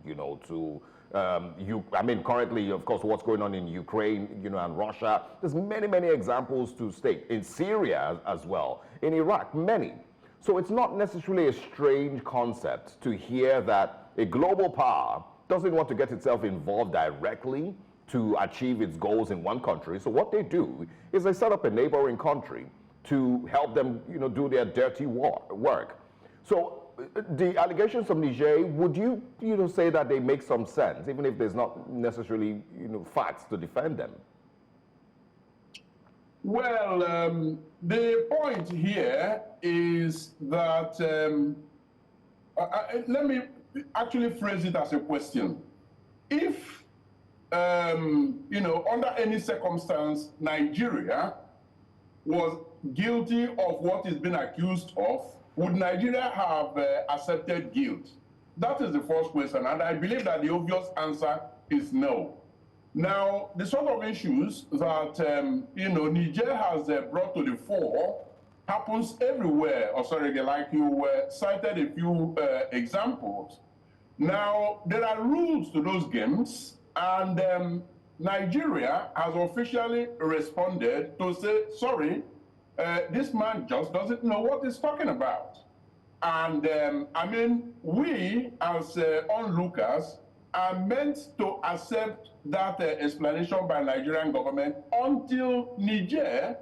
currently, of course, what's going on in Ukraine, and Russia. There's many examples to state. In Syria as well, in Iraq, many. So it's not necessarily a strange concept to hear that a global power doesn't want to get itself involved directly to achieve its goals in one country. So what they do is they set up a neighboring country to help them, do their dirty work. So the allegations from Niger, would you, say that they make some sense, even if there's not necessarily, facts to defend them? Well, the point here is that, let me actually phrase it as a question. If, under any circumstance, Nigeria was guilty of what is being accused of, would Nigeria have accepted guilt? That is the first question, and I believe that the obvious answer is no. Now, the sort of issues that, Niger has brought to the fore happens everywhere, like you cited a few examples. Now, there are rules to those games, and Nigeria has officially responded to say, sorry, this man just doesn't know what he's talking about. And we as onlookers are meant to accept that explanation by Nigerian government until Niger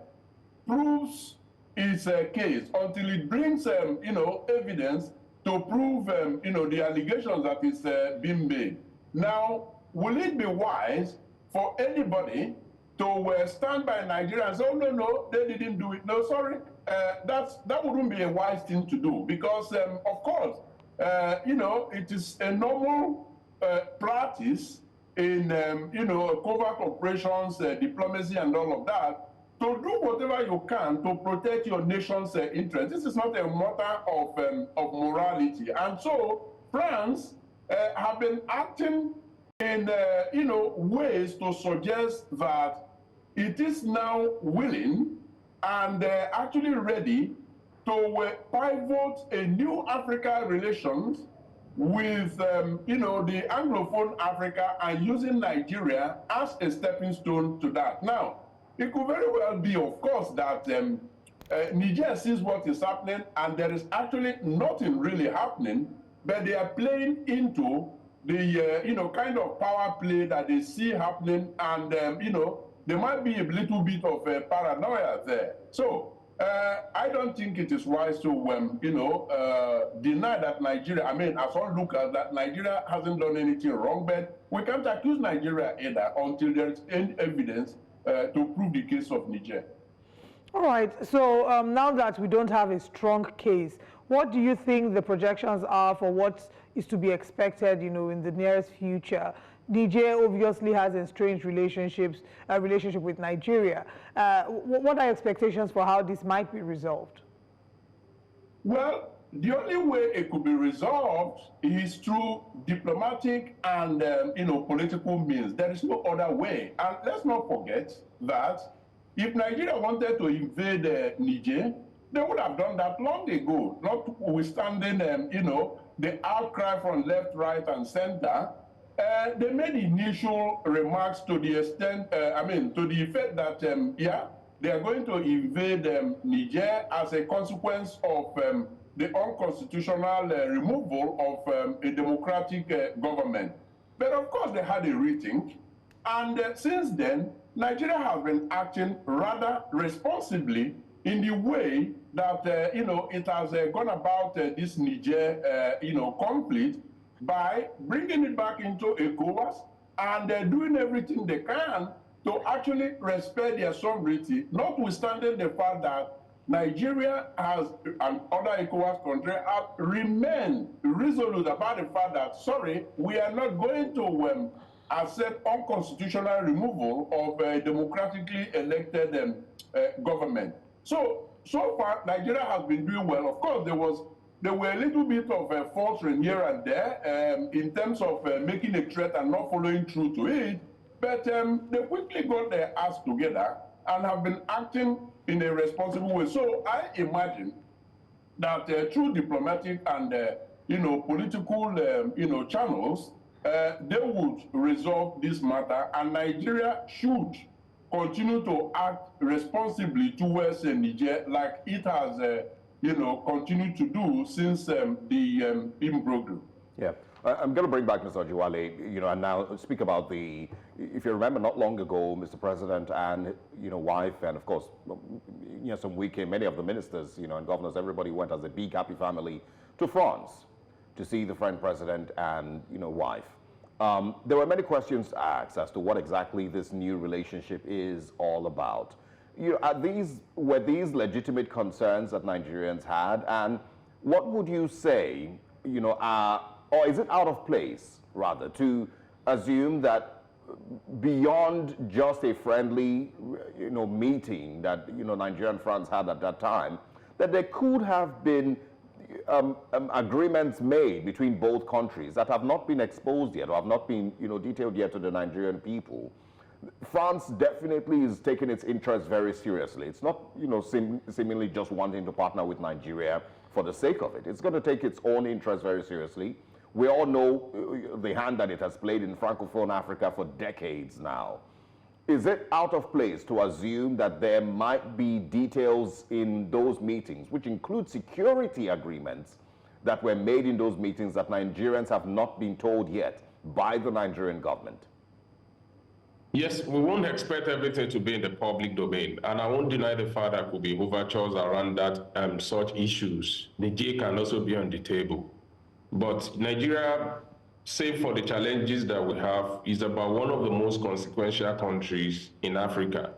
proves its case, until it brings, evidence to prove, the allegations that is being made. Now, will it be wise for anybody to stand by Nigeria and say, oh, no, they didn't do it? No, sorry, that wouldn't be a wise thing to do, because, of course, it is a normal practice in, covert operations, diplomacy, and all of that, to do whatever you can to protect your nation's interest. This is not a matter of morality. And so France have been acting in ways to suggest that it is now willing and actually ready to pivot a new Africa relations with the Anglophone Africa and using Nigeria as a stepping stone to that. Now, it could very well be, of course, that Niger sees what is happening and there is actually nothing really happening, but they are playing into the kind of power play that they see happening, and there might be a little bit of paranoia there. So I don't think it is wise to deny that Nigeria, as one look at that, Nigeria hasn't done anything wrong, but we can't accuse Nigeria either until there is any evidence to prove the case of Niger. All right, so now that we don't have a strong case, what do you think the projections are for what is to be expected, in the nearest future? Niger obviously has estranged relationship with Nigeria. What are expectations for how this might be resolved? Well, the only way it could be resolved is through diplomatic and political means. There is no other way. And let's not forget that if Nigeria wanted to invade Niger, they would have done that long ago, notwithstanding the outcry from left, right, and center. They made initial remarks to the extent, to the effect that, they are going to invade Niger as a consequence of the unconstitutional removal of a democratic government. But of course, they had a rethink. And since then, Nigeria has been acting rather responsibly in the way that, it has gone about this Niger, conflict by bringing it back into ECOWAS and doing everything they can to actually respect their sovereignty, notwithstanding the fact that Nigeria has, and other ECOWAS countries have remained resolute about the fact that, sorry, we are not going to accept unconstitutional removal of a democratically elected government. So far, Nigeria has been doing well. Of course, there were a little bit of faltering here and there in terms of making a threat and not following through to it, but they quickly got their acts together and have been acting in a responsible way. So I imagine that through diplomatic and political channels, they would resolve this matter, and Nigeria should continue to act responsibly towards Niger like it has continued to do since the imbroglio. Yeah. I'm going to bring back Mr. Ojiwale, and now speak about if you remember not long ago, Mr. President and, wife, and of course, some weekend, many of the ministers, and governors, everybody went as a big happy family to France to see the French president and, wife. There were many questions asked as to what exactly this new relationship is all about. Were these legitimate concerns that Nigerians had, and what would you say, or is it out of place, rather, to assume that beyond just a friendly, meeting that, Nigeria and France had at that time, that there could have been agreements made between both countries that have not been exposed yet or have not been, detailed yet to the Nigerian people? France definitely is taking its interests very seriously. It's not, seemingly just wanting to partner with Nigeria for the sake of it. It's going to take its own interests very seriously. We all know the hand that it has played in Francophone Africa for decades now. Is it out of place to assume that there might be details in those meetings, which include security agreements that were made in those meetings that Nigerians have not been told yet by the Nigerian government? Yes, we won't expect everything to be in the public domain, and I won't deny the fact that could be overtures around that such issues. Niger can also be on the table. But Nigeria, save for the challenges that we have, is about one of the most consequential countries in Africa.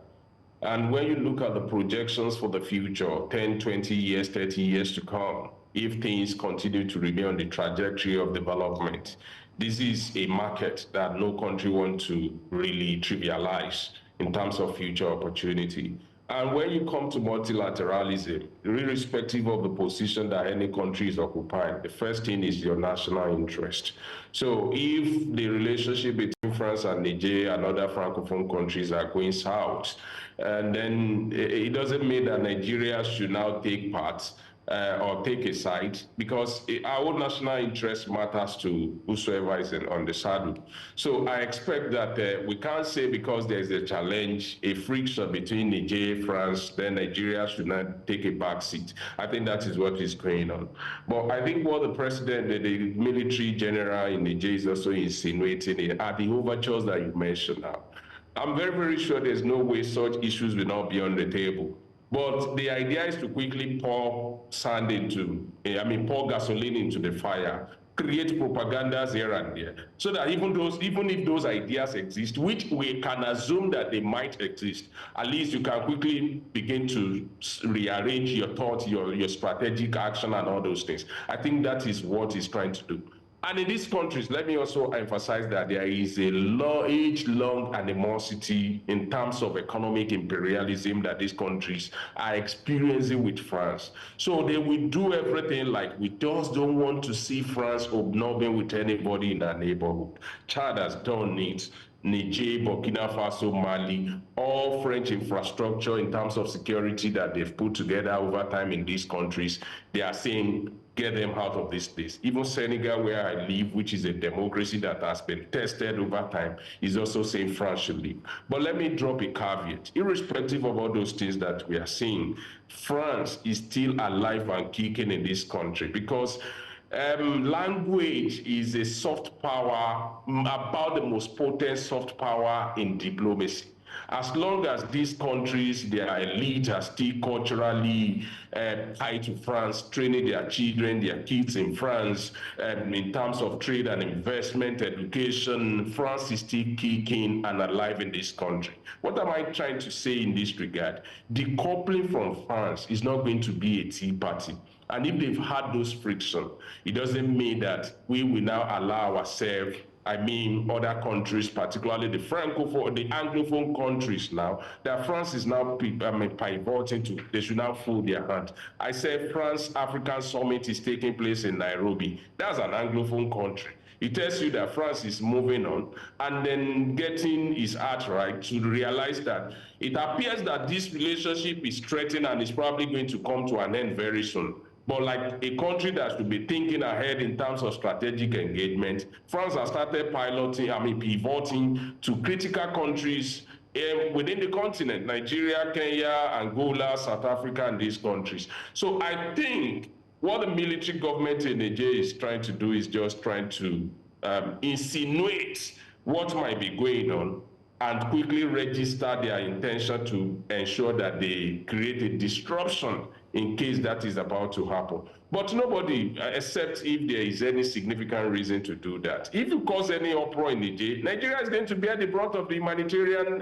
And when you look at the projections for the future, 10, 20 years, 30 years to come, if things continue to remain on the trajectory of development, this is a market that no country wants to really trivialize in terms of future opportunity. And when you come to multilateralism, irrespective of the position that any country is occupying, the first thing is your national interest. So if the relationship between France and Niger and other Francophone countries are going south, and then it doesn't mean that Nigeria should now take part or take a side, because our own national interest matters to whosoever is on the saddle. So I expect that we can't say because there's a challenge, a friction between Niger, France, then Nigeria should not take a back seat. I think that is what is going on. But I think what the president, the military general in Niger is also insinuating are the overtures that you mentioned now. I'm very, very sure there's no way such issues will not be on the table. But the idea is to quickly pour pour gasoline into the fire, create propagandas here and there, so that even if those ideas exist, which we can assume that they might exist, at least you can quickly begin to rearrange your thoughts, your strategic action and all those things. I think that is what he's trying to do. And in these countries, let me also emphasize that there is a age-long animosity in terms of economic imperialism that these countries are experiencing with France. So they will do everything, like we just don't want to see France hobnobbing with anybody in their neighborhood. Chad has done it. Niger, Burkina Faso, Mali, all French infrastructure in terms of security that they've put together over time in these countries, they are saying, get them out of this place. Even Senegal, where I live, which is a democracy that has been tested over time, is also saying France should leave. But let me drop a caveat. Irrespective of all those things that we are seeing, France is still alive and kicking in this country, because language is a soft power, about the most potent soft power in diplomacy. As long as these countries, their elite are still culturally tied to France, training their children, their kids in France, in terms of trade and investment, education, France is still kicking and alive in this country. What am I trying to say in this regard? Decoupling from France is not going to be a tea party. And if they've had those frictions, it doesn't mean that we will now allow ourselves, other countries, particularly the Francophone, the Anglophone countries now, that France is now pivoting to, they should now fold their hand. I said France-African Summit is taking place in Nairobi. That's an Anglophone country. It tells you that France is moving on and then getting his heart right to realize that it appears that this relationship is threatened and is probably going to come to an end very soon. But like a country that should be thinking ahead in terms of strategic engagement, France has started pivoting to critical countries within the continent, Nigeria, Kenya, Angola, South Africa, and these countries. So I think what the military government in Niger is trying to do is just trying to insinuate what might be going on and quickly register their intention to ensure that they create a disruption in case that is about to happen. But nobody, except if there is any significant reason to do that. If you cause any uproar in Niger, Nigeria is going to bear the brunt of the humanitarian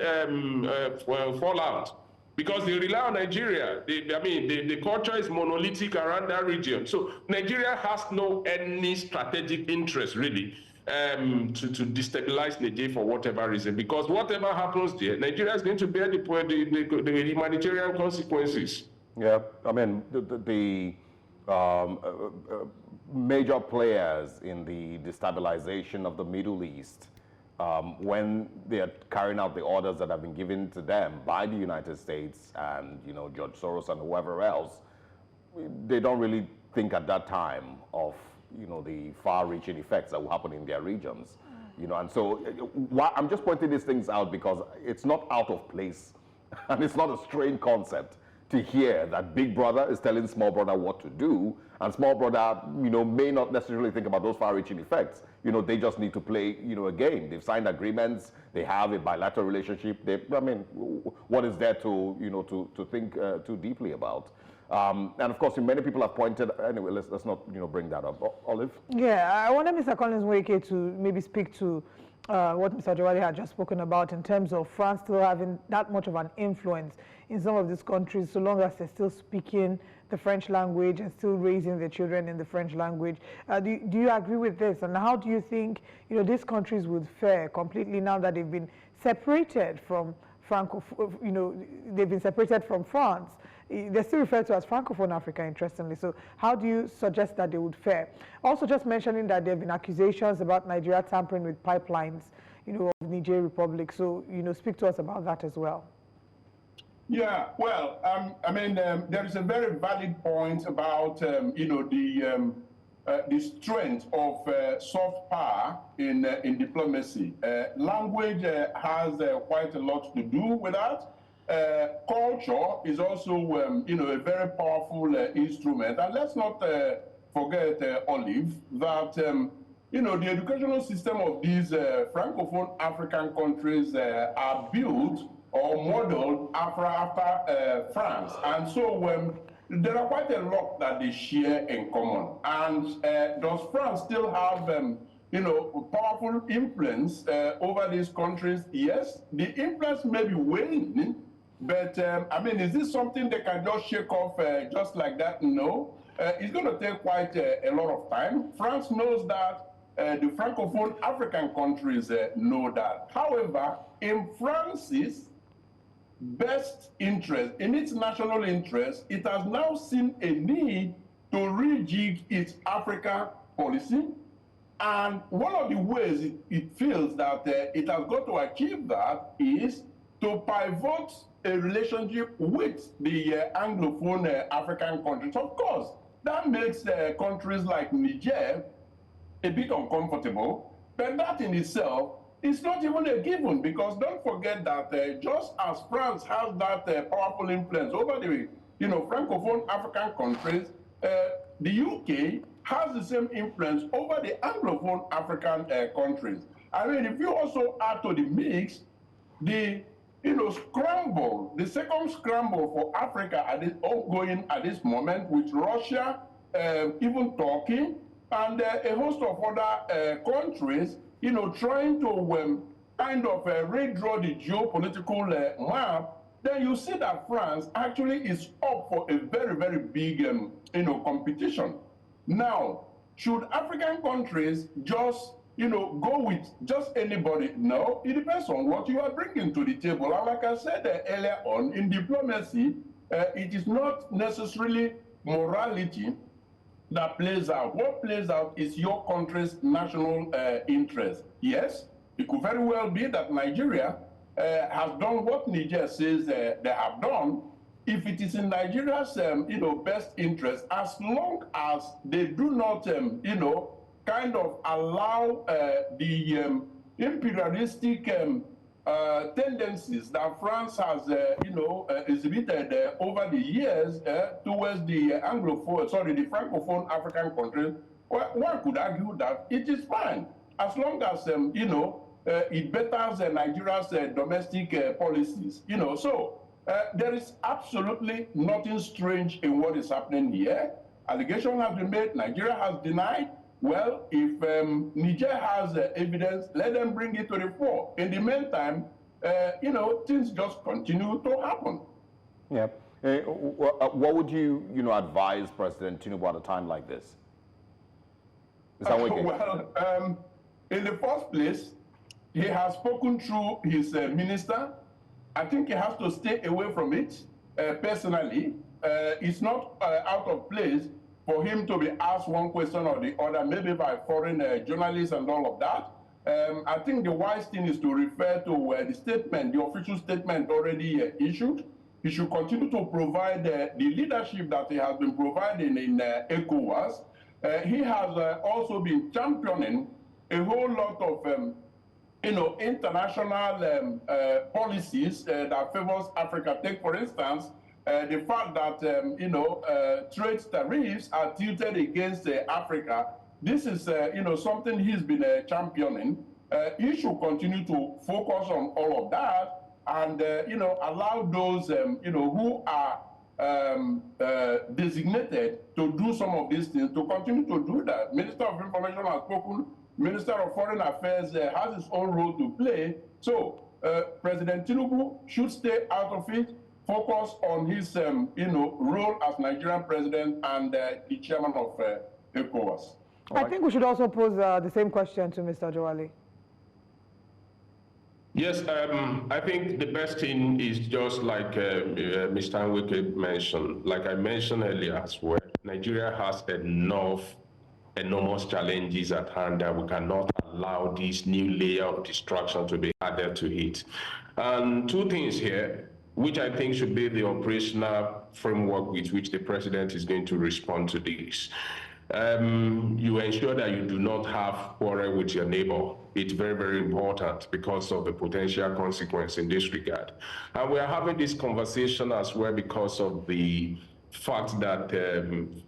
fallout, because they rely on Nigeria. The culture is monolithic around that region. So Nigeria has any strategic interest, really, to destabilize Niger for whatever reason, because whatever happens there, Nigeria is going to bear the humanitarian consequences. Yeah, the major players in the destabilization of the Middle East, when they are carrying out the orders that have been given to them by the United States and George Soros and whoever else, they don't really think at that time of the far-reaching effects that will happen in their regions. And so I'm just pointing these things out because it's not out of place and it's not a strange concept to hear that big brother is telling small brother what to do, and small brother, may not necessarily think about those far-reaching effects. They just need to play, a game. They've signed agreements. They have a bilateral relationship. What is there to think too deeply about? And of course, many people have pointed. Anyway, let's not bring that up. Olive. Yeah, I wanted Mr. Collins Nweke to maybe speak to what Mr. Jawadi had just spoken about in terms of France still having that much of an influence in some of these countries, so long as they're still speaking the French language and still raising their children in the French language. Do you agree with this? And how do you think these countries would fare completely now that they've been separated from they've been separated from France. They're still referred to as Francophone Africa, interestingly. So how do you suggest that they would fare? Also just mentioning that there have been accusations about Nigeria tampering with pipelines, of Niger Republic. So, speak to us about that as well. Yeah, well, there is a very valid point about, the strength of soft power in diplomacy. Language has quite a lot to do with that. Culture is also, a very powerful instrument. And let's not forget, Olive, that, the educational system of these Francophone African countries are built or modeled after France. And so there are quite a lot that they share in common. And does France still have, powerful influence over these countries? Yes, the influence may be waning, but is this something they can just shake off just like that? No. It's going to take quite a lot of time. France knows that. The Francophone African countries know that. However, in France's best interest, in its national interest, it has now seen a need to rejig its Africa policy. And one of the ways it feels that it has got to achieve that is to pivot a relationship with the Anglophone African countries. Of course, that makes countries like Niger a bit uncomfortable, but that in itself is not even a given, because don't forget that just as France has that powerful influence over the Francophone African countries, the UK has the same influence over the Anglophone African countries. If you also add to the mix the the second scramble for Africa ongoing at this moment with Russia, even Turkey, and a host of other countries, trying to kind of redraw the geopolitical map, then you see that France actually is up for a very, very big, competition. Now, should African countries just, go with just anybody? No, it depends on what you are bringing to the table. And like I said earlier on, in diplomacy, it is not necessarily morality that plays out. What plays out is your country's national interest. Yes, it could very well be that Nigeria has done what Niger says they have done. If it is in Nigeria's best interest, as long as they do not kind of allow the imperialistic tendencies that France has, exhibited over the years towards the the Francophone African countries. Well, one could argue that it is fine as long as it betters Nigeria's domestic policies. So there is absolutely nothing strange in what is happening here. Allegation has been made. Nigeria has denied. Well, if Niger has evidence, let them bring it to the fore. In the meantime, things just continue to happen. Yeah. What would you, advise President Tinubu at a time like this? Well, in the first place, he has spoken through his minister. I think he has to stay away from it personally. It's not out of place for him to be asked one question or the other, maybe by foreign journalists and all of that. I think the wise thing is to refer to the statement, the official statement already issued. He should continue to provide the leadership that he has been providing in ECOWAS. He has also been championing a whole lot of international policies that favors Africa. Take, for instance, the fact that trade tariffs are tilted against Africa. This is something he's been championing. He should continue to focus on all of that and allow those who are designated to do some of these things to continue to do that. Minister of Information has spoken. Minister of Foreign Affairs has his own role to play. So President Tinubu should stay out of it. Focus on his, role as Nigerian president and the chairman of ECOWAS. I think we should also pose the same question to Mr. Joali. Yes, I think the best thing is just like Mr. Nweke mentioned, like I mentioned earlier as well, Nigeria has enormous challenges at hand that we cannot allow this new layer of distraction to be added to it. And two things here, which I think should be the operational framework with which the president is going to respond to this. You ensure that you do not have quarrel with your neighbor. It's very, very important because of the potential consequence in this regard. And we are having this conversation as well because of the fact that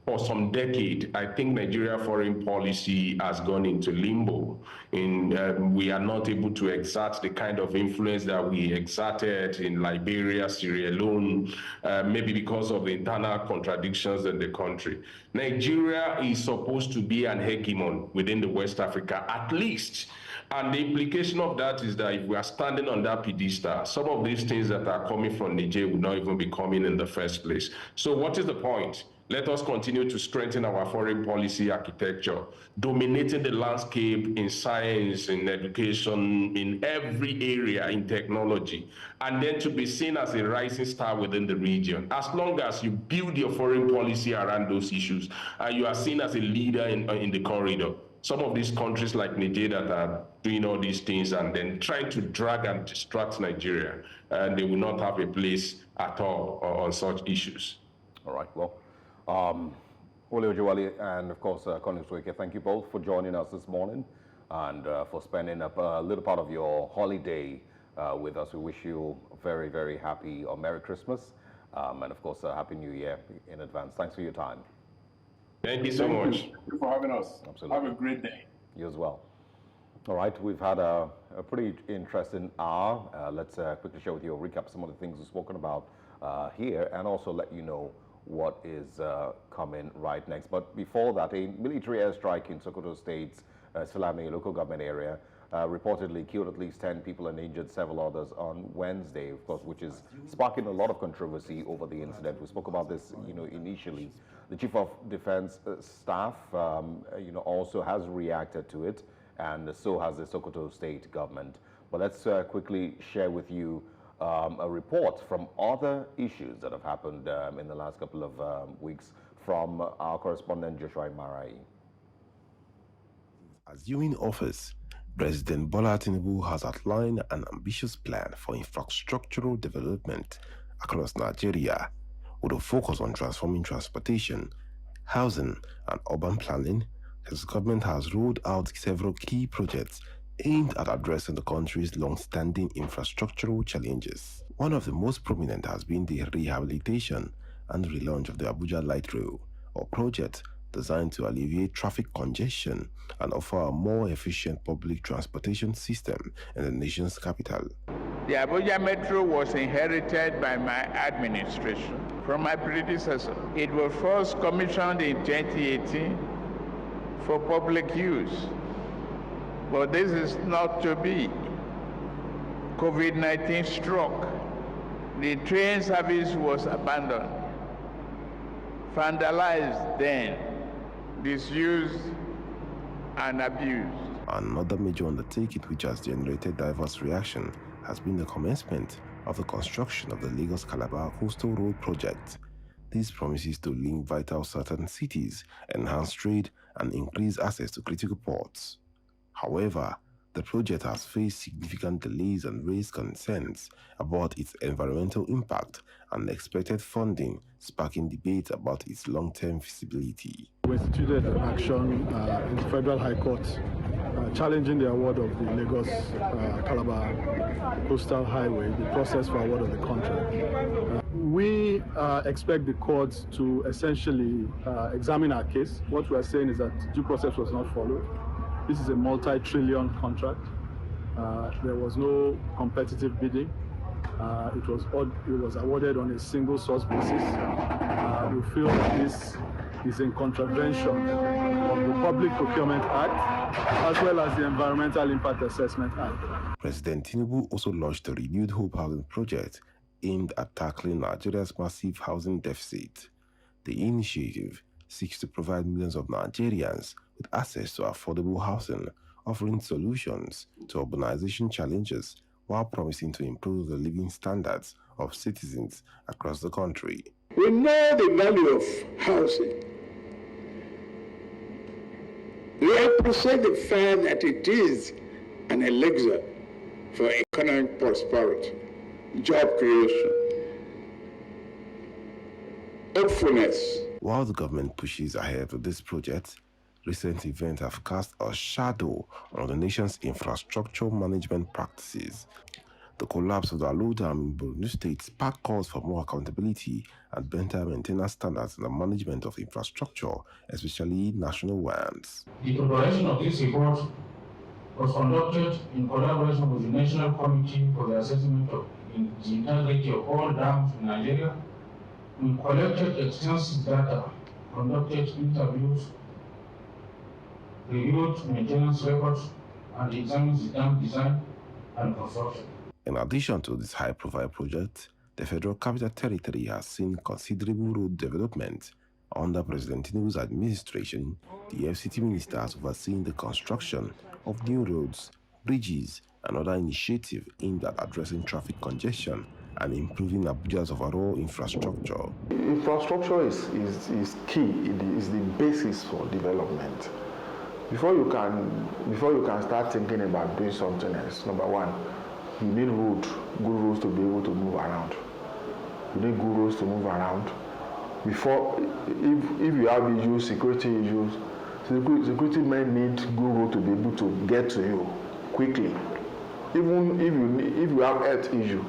for some decade, I think Nigeria foreign policy has gone into limbo. We are not able to exert the kind of influence that we exerted in Liberia, Sierra Leone, maybe because of the internal contradictions in the country. Nigeria is supposed to be an hegemon within the West Africa, at least. And the implication of that is that if we are standing on that pedestal, some of these things that are coming from Niger would not even be coming in the first place. So what is the point? Let us continue to strengthen our foreign policy architecture, dominating the landscape in science, in education, in every area, in technology, and then to be seen as a rising star within the region. As long as you build your foreign policy around those issues, and you are seen as a leader in the corridor. Some of these countries like Niger that are doing all these things and then trying to drag and distract Nigeria, and they will not have a place at all on such issues. All right, well, Ole Ojewale and, of course, Collins Weke, thank you both for joining us this morning and for spending a little part of your holiday with us. We wish you a very, very happy or Merry Christmas and, of course, a Happy New Year in advance. Thanks for your time. Thank you so much. Thank you for having us. Absolutely. Have a great day. You as well. All right, we've had a pretty interesting hour. Let's quickly share with you a recap of some of the things we've spoken about here and also let you know what is coming right next. But before that, a military airstrike in Sokoto State's Salami local government area reportedly killed at least 10 people and injured several others on Wednesday, of course, which is sparking a lot of controversy over the incident. We spoke about this, initially. The Chief of Defense Staff, also has reacted to it, and so has the Sokoto State government. But let's quickly share with you a report from other issues that have happened in the last couple of weeks from our correspondent Joshua Marai. Assuming office, President Bola Tinubu has outlined an ambitious plan for infrastructural development across Nigeria, with a focus on transforming transportation, housing, and urban planning. His government has rolled out several key projects aimed at addressing the country's long-standing infrastructural challenges. One of the most prominent has been the rehabilitation and relaunch of the Abuja Light Rail, a project designed to alleviate traffic congestion and offer a more efficient public transportation system in the nation's capital. The Abuja Metro was inherited by my administration from my predecessor. It was first commissioned in 2018 for public use, but this is not to be. COVID-19 struck. The train service was abandoned, vandalized then, disused and abused. Another major undertaking which has generated diverse reaction has been the commencement of the construction of the Lagos-Calabar Coastal Road project. This promises to link vital southern cities, enhance trade, and increase access to critical ports. However, the project has faced significant delays and raised concerns about its environmental impact and expected funding, sparking debates about its long-term feasibility. We instituted an action in the Federal High Court challenging the award of the Lagos-Calabar Coastal Highway, the process for award of the contract. We expect the courts to essentially examine our case. What we are saying is that due process was not followed. This is a multi-trillion contract. There was no competitive bidding. It was awarded on a single source basis. We feel that this is in contravention of the Public Procurement Act as well as the Environmental Impact Assessment Act. President Tinubu also launched the Renewed Hope Housing Project aimed at tackling Nigeria's massive housing deficit. The initiative seeks to provide millions of Nigerians with access to affordable housing, offering solutions to urbanization challenges while promising to improve the living standards of citizens across the country. We know the value of housing. We appreciate the fact that it is an elixir for economic prosperity, job creation, hopefulness. While the government pushes ahead with this project, recent events have cast a shadow on the nation's infrastructure management practices. The collapse of the Alo Dam in Borno State sparked calls for more accountability and better maintenance standards in the management of infrastructure, especially national ones. The preparation of this report was conducted in collaboration with the National Committee for the Assessment of the Integrity of all Dams in Nigeria. We collected extensive data, conducted interviews, reviewed maintenance records, and examined the dam design and construction. In addition to this high-profile project, the Federal Capital Territory has seen considerable road development. Under President Tinubu's administration, the FCT minister has overseen the construction of new roads, bridges, and other initiatives aimed at addressing traffic congestion and improving Abuja's overall infrastructure. Infrastructure is key. It is the basis for development. Before you can start thinking about doing something else, number one, you need good roads to be able to move around. You need good roads to move around. Before, if you have issues, security issues, security men need good roads to be able to get to you quickly. Even if you have health issue,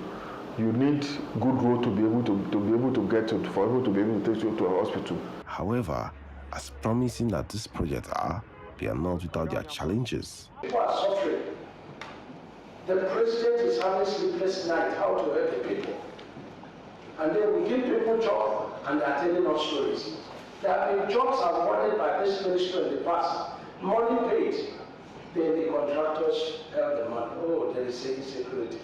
you need good road to be able to get to, for people to be able to take you to a hospital. However, as promising that these projects are, they are not without their challenges. People are suffering. The president is having sleepless night how to help the people. And then we give people jobs and they are telling us stories. There have been jobs awarded by this ministry in the past, money paid. Then the contractors help the money. Oh, there is insecurity.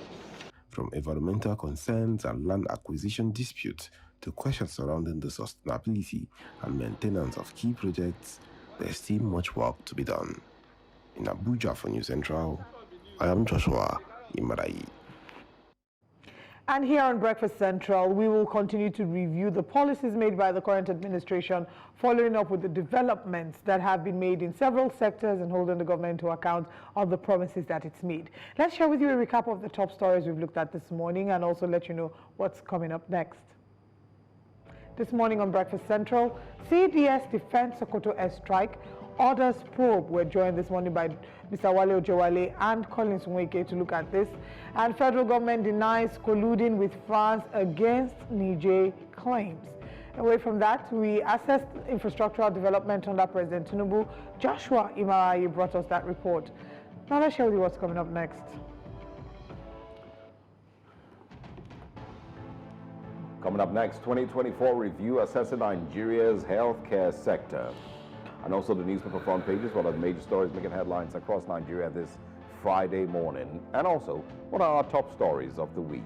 From environmental concerns and land acquisition disputes to questions surrounding the sustainability and maintenance of key projects, there's still much work to be done. In Abuja for News Central, I am Joshua Imarayi. And here on Breakfast Central, we will continue to review the policies made by the current administration, following up with the developments that have been made in several sectors and holding the government to account of the promises that it's made. Let's share with you a recap of the top stories we've looked at this morning and also let you know what's coming up next. This morning on Breakfast Central, CDS defends Sokoto Airstrike. Orders probe. We're joined this morning by Mr. Wale Ojewale and Collins Nweke to look at this. And federal government denies colluding with France against Niger claims. Away from that, we assessed infrastructural development under President Tinubu. Joshua Imarayi brought us that report. Now let's share with you what's coming up next. Coming up next, 2024 review assessing Nigeria's healthcare sector. And also the newspaper front pages, what are the major stories making headlines across Nigeria this Friday morning? And also, what are our top stories of the week?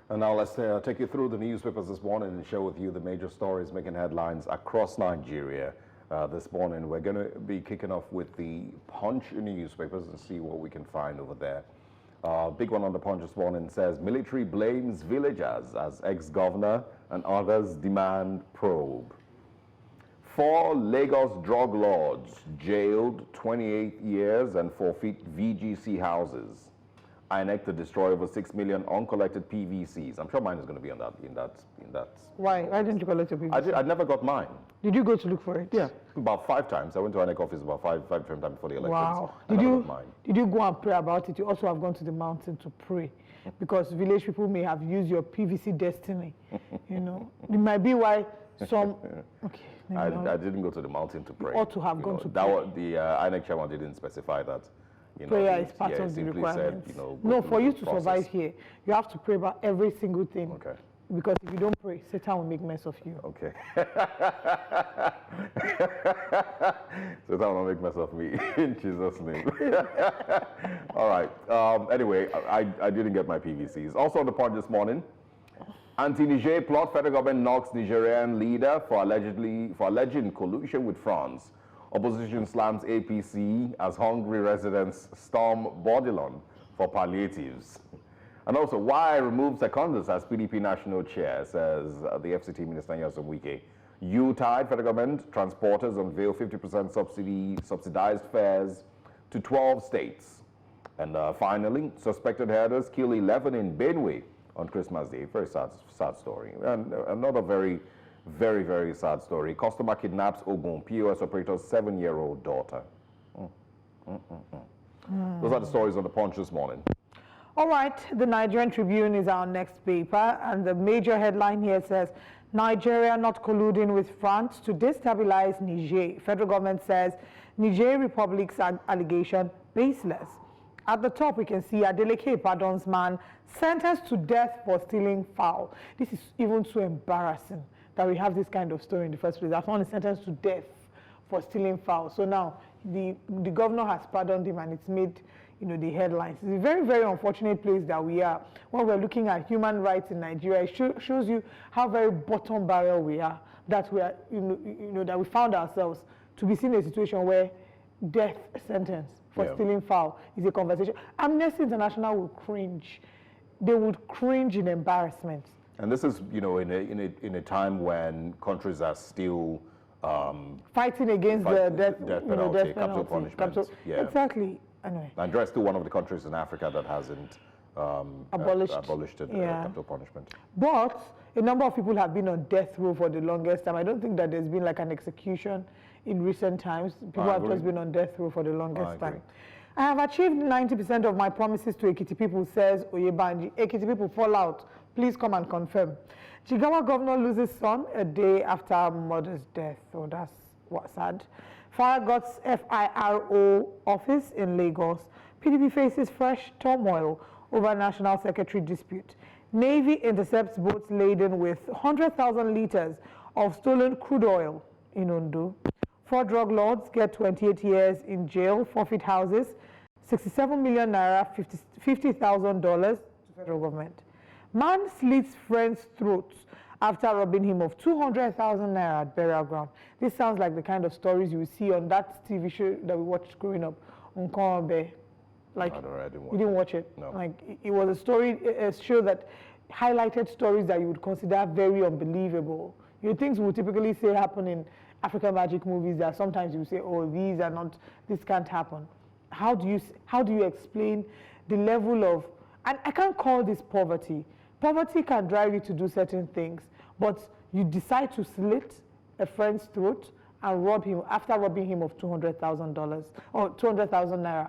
And now let's take you through the newspapers this morning and share with you the major stories making headlines across Nigeria. This morning we're going to be kicking off with the Punch newspapers and see what we can find over there. Big one on the Punch this morning says, military blames villagers as ex-governor and others demand probe. 4 Lagos drug lords jailed 28 years and forfeit VGC houses. INEC to destroy over 6 million uncollected PVCs. I'm sure mine is going to be on in that. Why didn't you collect your PVC? I never got mine. Did you go to look for it? Yeah, about 5 times. I went to INEC office about five different times before the elections. Wow. Did you go and pray about it? You also have gone to the mountain to pray, because village people may have used your PVC destiny. You know, it might be why some. Okay. I didn't go to the mountain to pray. You ought to have gone to pray. The INEC chairman didn't specify that. Prayer is part of the requirements. No, for you to survive here, you have to pray about every single thing. Okay. Because if you don't pray, Satan will make mess of you. Okay. So that will not make mess of me in Jesus' name. All right. Anyway, I didn't get my PVCs. Also on the point this morning, anti-Niger plot, federal government knocks Nigerian leader for alleging collusion with France. Opposition slams APC as hungry residents storm Bodilon for palliatives. And also, why remove Secondus as PDP national chair, says the FCT Minister Nyesom Wike. U-tied federal government transporters unveil 50% subsidized fares to 12 states. And finally, suspected herders kill 11 in Benue on Christmas Day. Very sad story. And another very, very, very sad story. Customer kidnaps Ogun POS operator's 7-year-old daughter. Those are the stories on the Punch this morning. All right, the Nigerian Tribune is our next paper, and the major headline here says, Nigeria not colluding with France to destabilize Niger. Federal government says Niger Republic's allegation baseless. At the top, we can see Adeleke Pardon's man sentenced to death for stealing fowl. This is even so embarrassing that we have this kind of story in the first place. That one is sentenced to death for stealing fowl. So now the governor has pardoned him, and it's made the headlines. It's a very, very unfortunate place that we are. When we're looking at human rights in Nigeria, it shows you how very bottom barrel we are. That we are, that we found ourselves to be seen in a situation where death sentence for stealing fowl is a conversation. Amnesty International will cringe. They would cringe in embarrassment. And this is, in a time when countries are still fighting against the death penalty, capital punishment. Yeah. Exactly. Anyway. Nigeria is still one of the countries in Africa that hasn't abolished capital punishment. But a number of people have been on death row for the longest time. I don't think that there's been like an execution in recent times. People have just been on death row for the longest time. I have achieved 90% of my promises to Ekiti people, says Oyebanji. Ekiti people fall out. Please come and confirm. Jigawa governor loses son a day after mother's death. So that's what's sad. Faragot's FIRO office in Lagos. PDP faces fresh turmoil over national secretary dispute. Navy intercepts boats laden with 100,000 liters of stolen crude oil in Ondo. 4 drug lords get 28 years in jail, forfeit houses, 67 million naira, $50,000 to federal government. Man slits friend's throats after robbing him of 200,000 naira at burial ground. This sounds like the kind of stories you see on that TV show that we watched growing up, Nkombe. Like, you didn't watch it? No. Like, it was a show that highlighted stories that you would consider very unbelievable. Things we would typically say happen in African magic movies that sometimes you say, oh, these are not, this can't happen. How do you explain the level of, and I can't call this poverty. Poverty can drive you to do certain things, but you decide to slit a friend's throat and rob him after robbing him of $200,000 or 200,000 naira.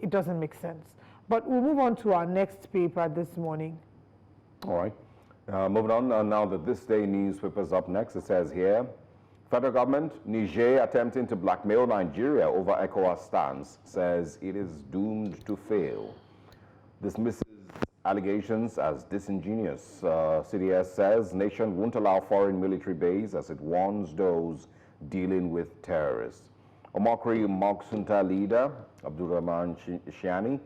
It doesn't make sense. But we'll move on to our next paper this morning. All right. Moving on now, that This Day newspaper's up next. It says here, federal government, Niger attempting to blackmail Nigeria over ECOWAS stance, says it is doomed to fail. Dismisses allegations as disingenuous. CDS says nation won't allow foreign military base as it warns those dealing with terrorists. Omokri Moksunta leader, Abdulrahman Shiani,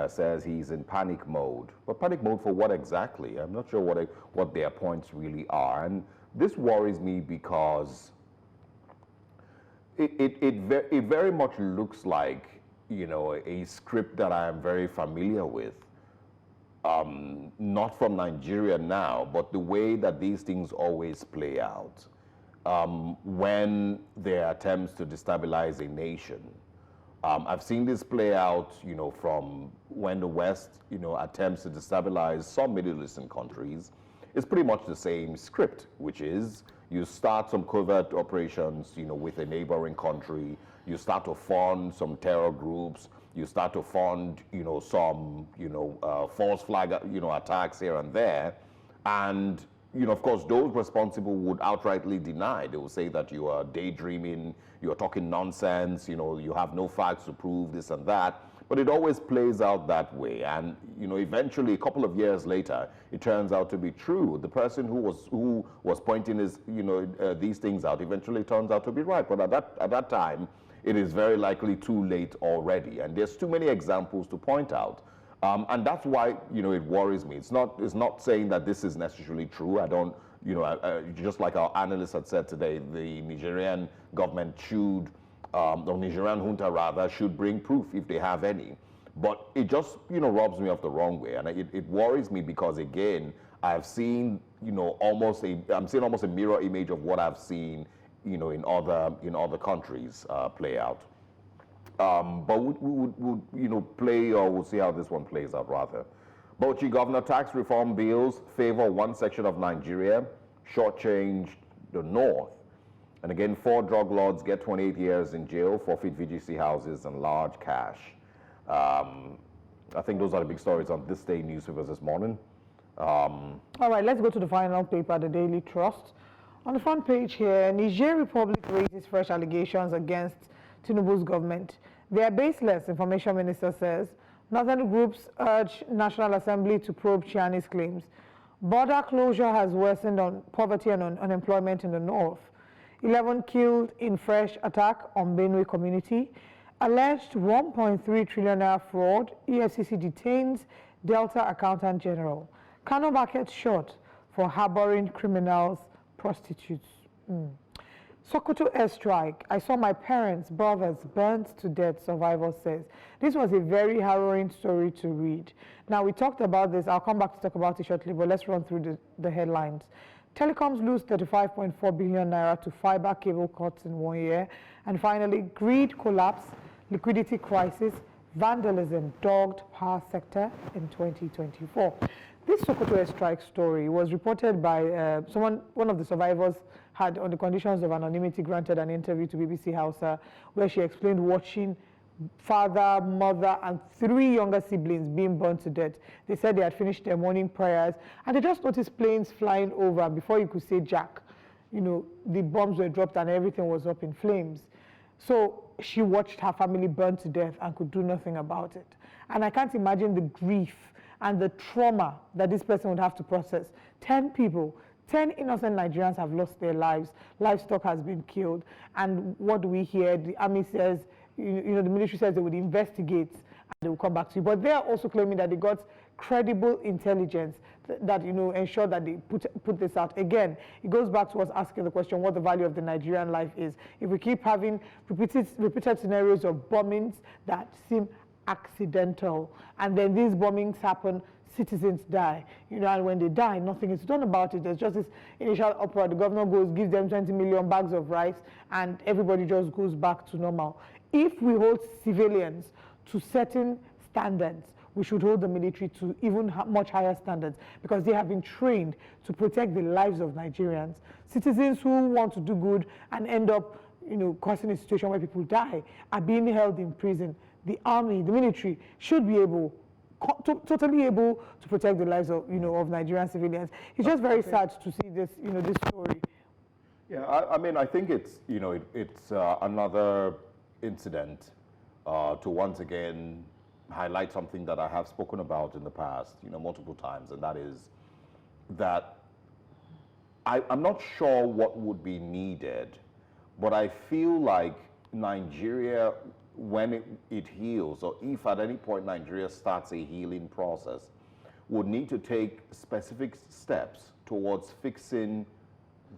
says he's in panic mode. But panic mode for what exactly? I'm not sure what their points really are. And this worries me because it very much looks like, a script that I am very familiar with. Not from Nigeria now, but the way that these things always play out. When there are attempts to destabilize a nation. I've seen this play out, from when the West, attempts to destabilize some Middle Eastern countries. It's pretty much the same script, which is you start some covert operations, with a neighboring country. You start to fund some terror groups. You start to fund, some, false flag, attacks here and there. And of course, those responsible would outrightly deny. They will say that you are daydreaming, you are talking nonsense, you have no facts to prove this and that. But it always plays out that way. And, you know, eventually, a couple of years later, it turns out to be true. The person who was pointing these things out eventually turns out to be right. But at that time, it is very likely too late already. And there's too many examples to point out. And that's why, you know, it worries me. It's not saying that this is necessarily true. I don't, you know, just like our analyst had said today, the Nigerian government should, or Nigerian junta rather, should bring proof if they have any. But it just, you know, rubs me off the wrong way. And it worries me because, again, I've seen, you know, I'm seeing almost a mirror image of what I've seen, you know, in other countries play out. But we would, you know, we'll see how this one plays out rather. Bauchi governor tax reform bills favor one section of Nigeria, shortchange the north. And again, 4 drug lords get 28 years in jail, forfeit VGC houses and large cash. I think those are the big stories on This Day newspapers this morning. All right, let's go to the final paper, the Daily Trust. On the front page here, Niger Republic raises fresh allegations against Tinubu's government. They are baseless, Information Minister says. Northern groups urge National Assembly to probe Chiani's claims. Border closure has worsened on poverty and unemployment in the north. 11 killed in fresh attack on Benue community. Alleged 1.3 trillion naira fraud. EFCC detains Delta Accountant General. Kano market short for harboring criminals, prostitutes. Sokoto Airstrike. I saw my parents, brothers burnt to death, survivor says. This was a very harrowing story to read. Now, we talked about this. I'll come back to talk about it shortly, but let's run through the headlines. Telecoms lose 35.4 billion naira to fiber cable cuts in 1 year. And finally, greed collapse, liquidity crisis, vandalism dogged power sector in 2024. This Sokoto Airstrike story was reported by one of the survivors had, on the conditions of anonymity, granted an interview to BBC Hausa where she explained watching father, mother, and 3 younger siblings being burned to death. They said they had finished their morning prayers and they just noticed planes flying over. Before you could say Jack, you know, the bombs were dropped and everything was up in flames. So she watched her family burn to death and could do nothing about it. And I can't imagine the grief and the trauma that this person would have to process. 10 people, 10 innocent Nigerians have lost their lives. Livestock has been killed. And what do we hear? The army says, you know, the military says they would investigate and they will come back to you. But they are also claiming that they got credible intelligence that, you know, ensure that they put this out. Again, it goes back to us asking the question what the value of the Nigerian life is. If we keep having repeated scenarios of bombings that seem accidental, and then these bombings happen, citizens die, you know, and when they die, nothing is done about it. There's just this initial uproar. The governor gives them 20 million bags of rice, and everybody just goes back to normal. If we hold civilians to certain standards, we should hold the military to even much higher standards, because they have been trained to protect the lives of Nigerians. Citizens who want to do good and end up, you know, causing a situation where people die are being held in prison. The army, the military, should be able, totally able to protect the lives of, you know, of Nigerian civilians. It's just very sad to see this, you know, this story. Yeah, I mean, I think it's, you know, it's another incident to once again highlight something that I have spoken about in the past, you know, multiple times, and that is that I'm not sure what would be needed, but I feel like Nigeria, when it heals, or if at any point Nigeria starts a healing process, would need to take specific steps towards fixing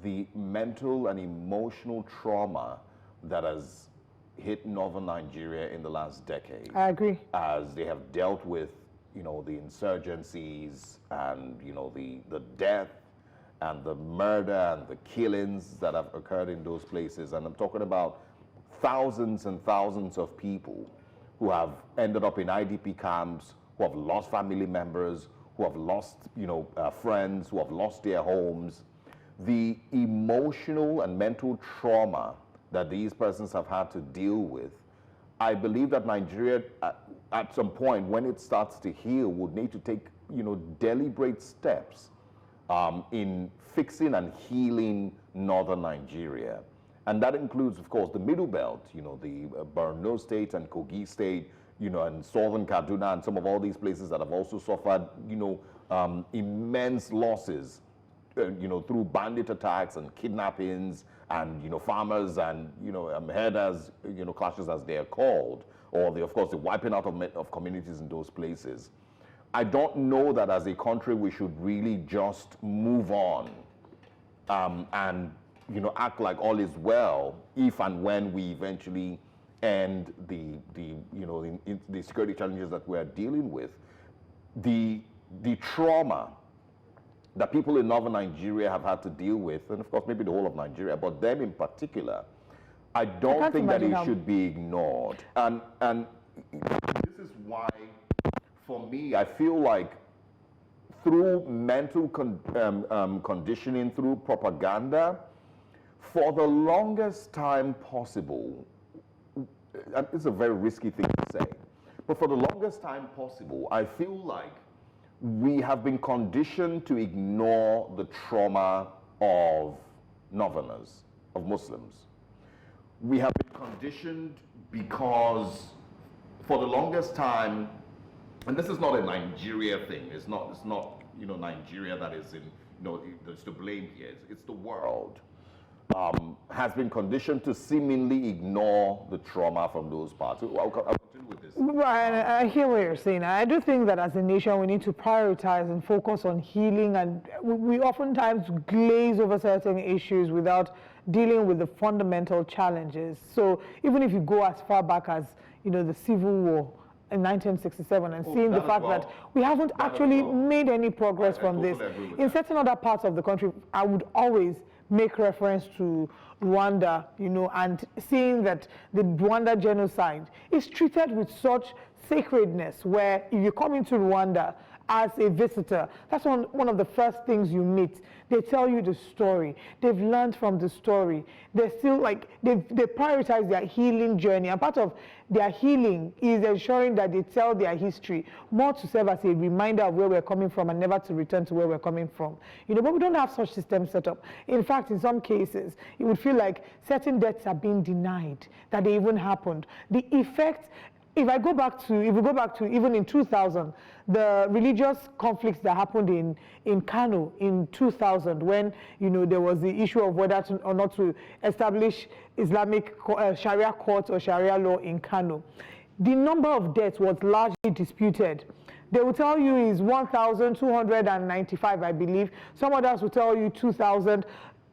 the mental and emotional trauma that has hit northern Nigeria in the last decade. I agree. As they have dealt with, you know, the insurgencies and, you know, the death and the murder and the killings that have occurred in those places. And I'm talking about thousands and thousands of people who have ended up in IDP camps, who have lost family members, who have lost, you know, friends, who have lost their homes. The emotional and mental trauma that these persons have had to deal with, I believe that Nigeria, at some point, when it starts to heal, would need to take, you know, deliberate steps in fixing and healing northern Nigeria. And that includes, of course, the Middle Belt, you know, the Borno State and Kogi State, and southern Kaduna and some of all these places that have also suffered, immense losses, through bandit attacks and kidnappings and, farmers and, herders, clashes as they are called, or of course, the wiping out of communities in those places. I don't know that as a country we should really just move on and act like all is well if and when we eventually end the security challenges that we're dealing with. The trauma that people in northern Nigeria have had to deal with, and of course maybe the whole of Nigeria, but them in particular, I don't think that it should be ignored. And this is why, for me, I feel like through mental conditioning, through propaganda, for the longest time possible, and it's a very risky thing to say, but for the longest time possible, I feel like we have been conditioned to ignore the trauma of northerners, of Muslims. We have been conditioned because for the longest time, and this is not a Nigeria thing, it's not Nigeria that is that's to blame here, it's the world, has been conditioned to seemingly ignore the trauma from those parts. I'll continue with this. Right, I hear what you're saying. I do think that as a nation we need to prioritize and focus on healing, and we oftentimes glaze over certain issues without dealing with the fundamental challenges. So even if you go as far back as the Civil War in 1967 and seeing the fact that we haven't actually made any progress from this. In certain other parts of the country, I would always make reference to Rwanda, and seeing that the Rwanda genocide is treated with such sacredness, where if you come into Rwanda as a visitor, that's one of the first things you meet. They tell you the story. They've learned from the story. They're still they prioritize their healing journey. And part of their healing is ensuring that they tell their history more to serve as a reminder of where we're coming from and never to return to where we're coming from. But we don't have such systems set up. In fact, in some cases, it would feel like certain deaths are being denied, that they even happened. The effect, if we go back to even in 2000, the religious conflicts that happened in Kano in 2000, when there was the issue of whether or not to establish Islamic Sharia courts or Sharia law in Kano, the number of deaths was largely disputed. They will tell you is 1,295, I believe. Some others will tell you 2,000.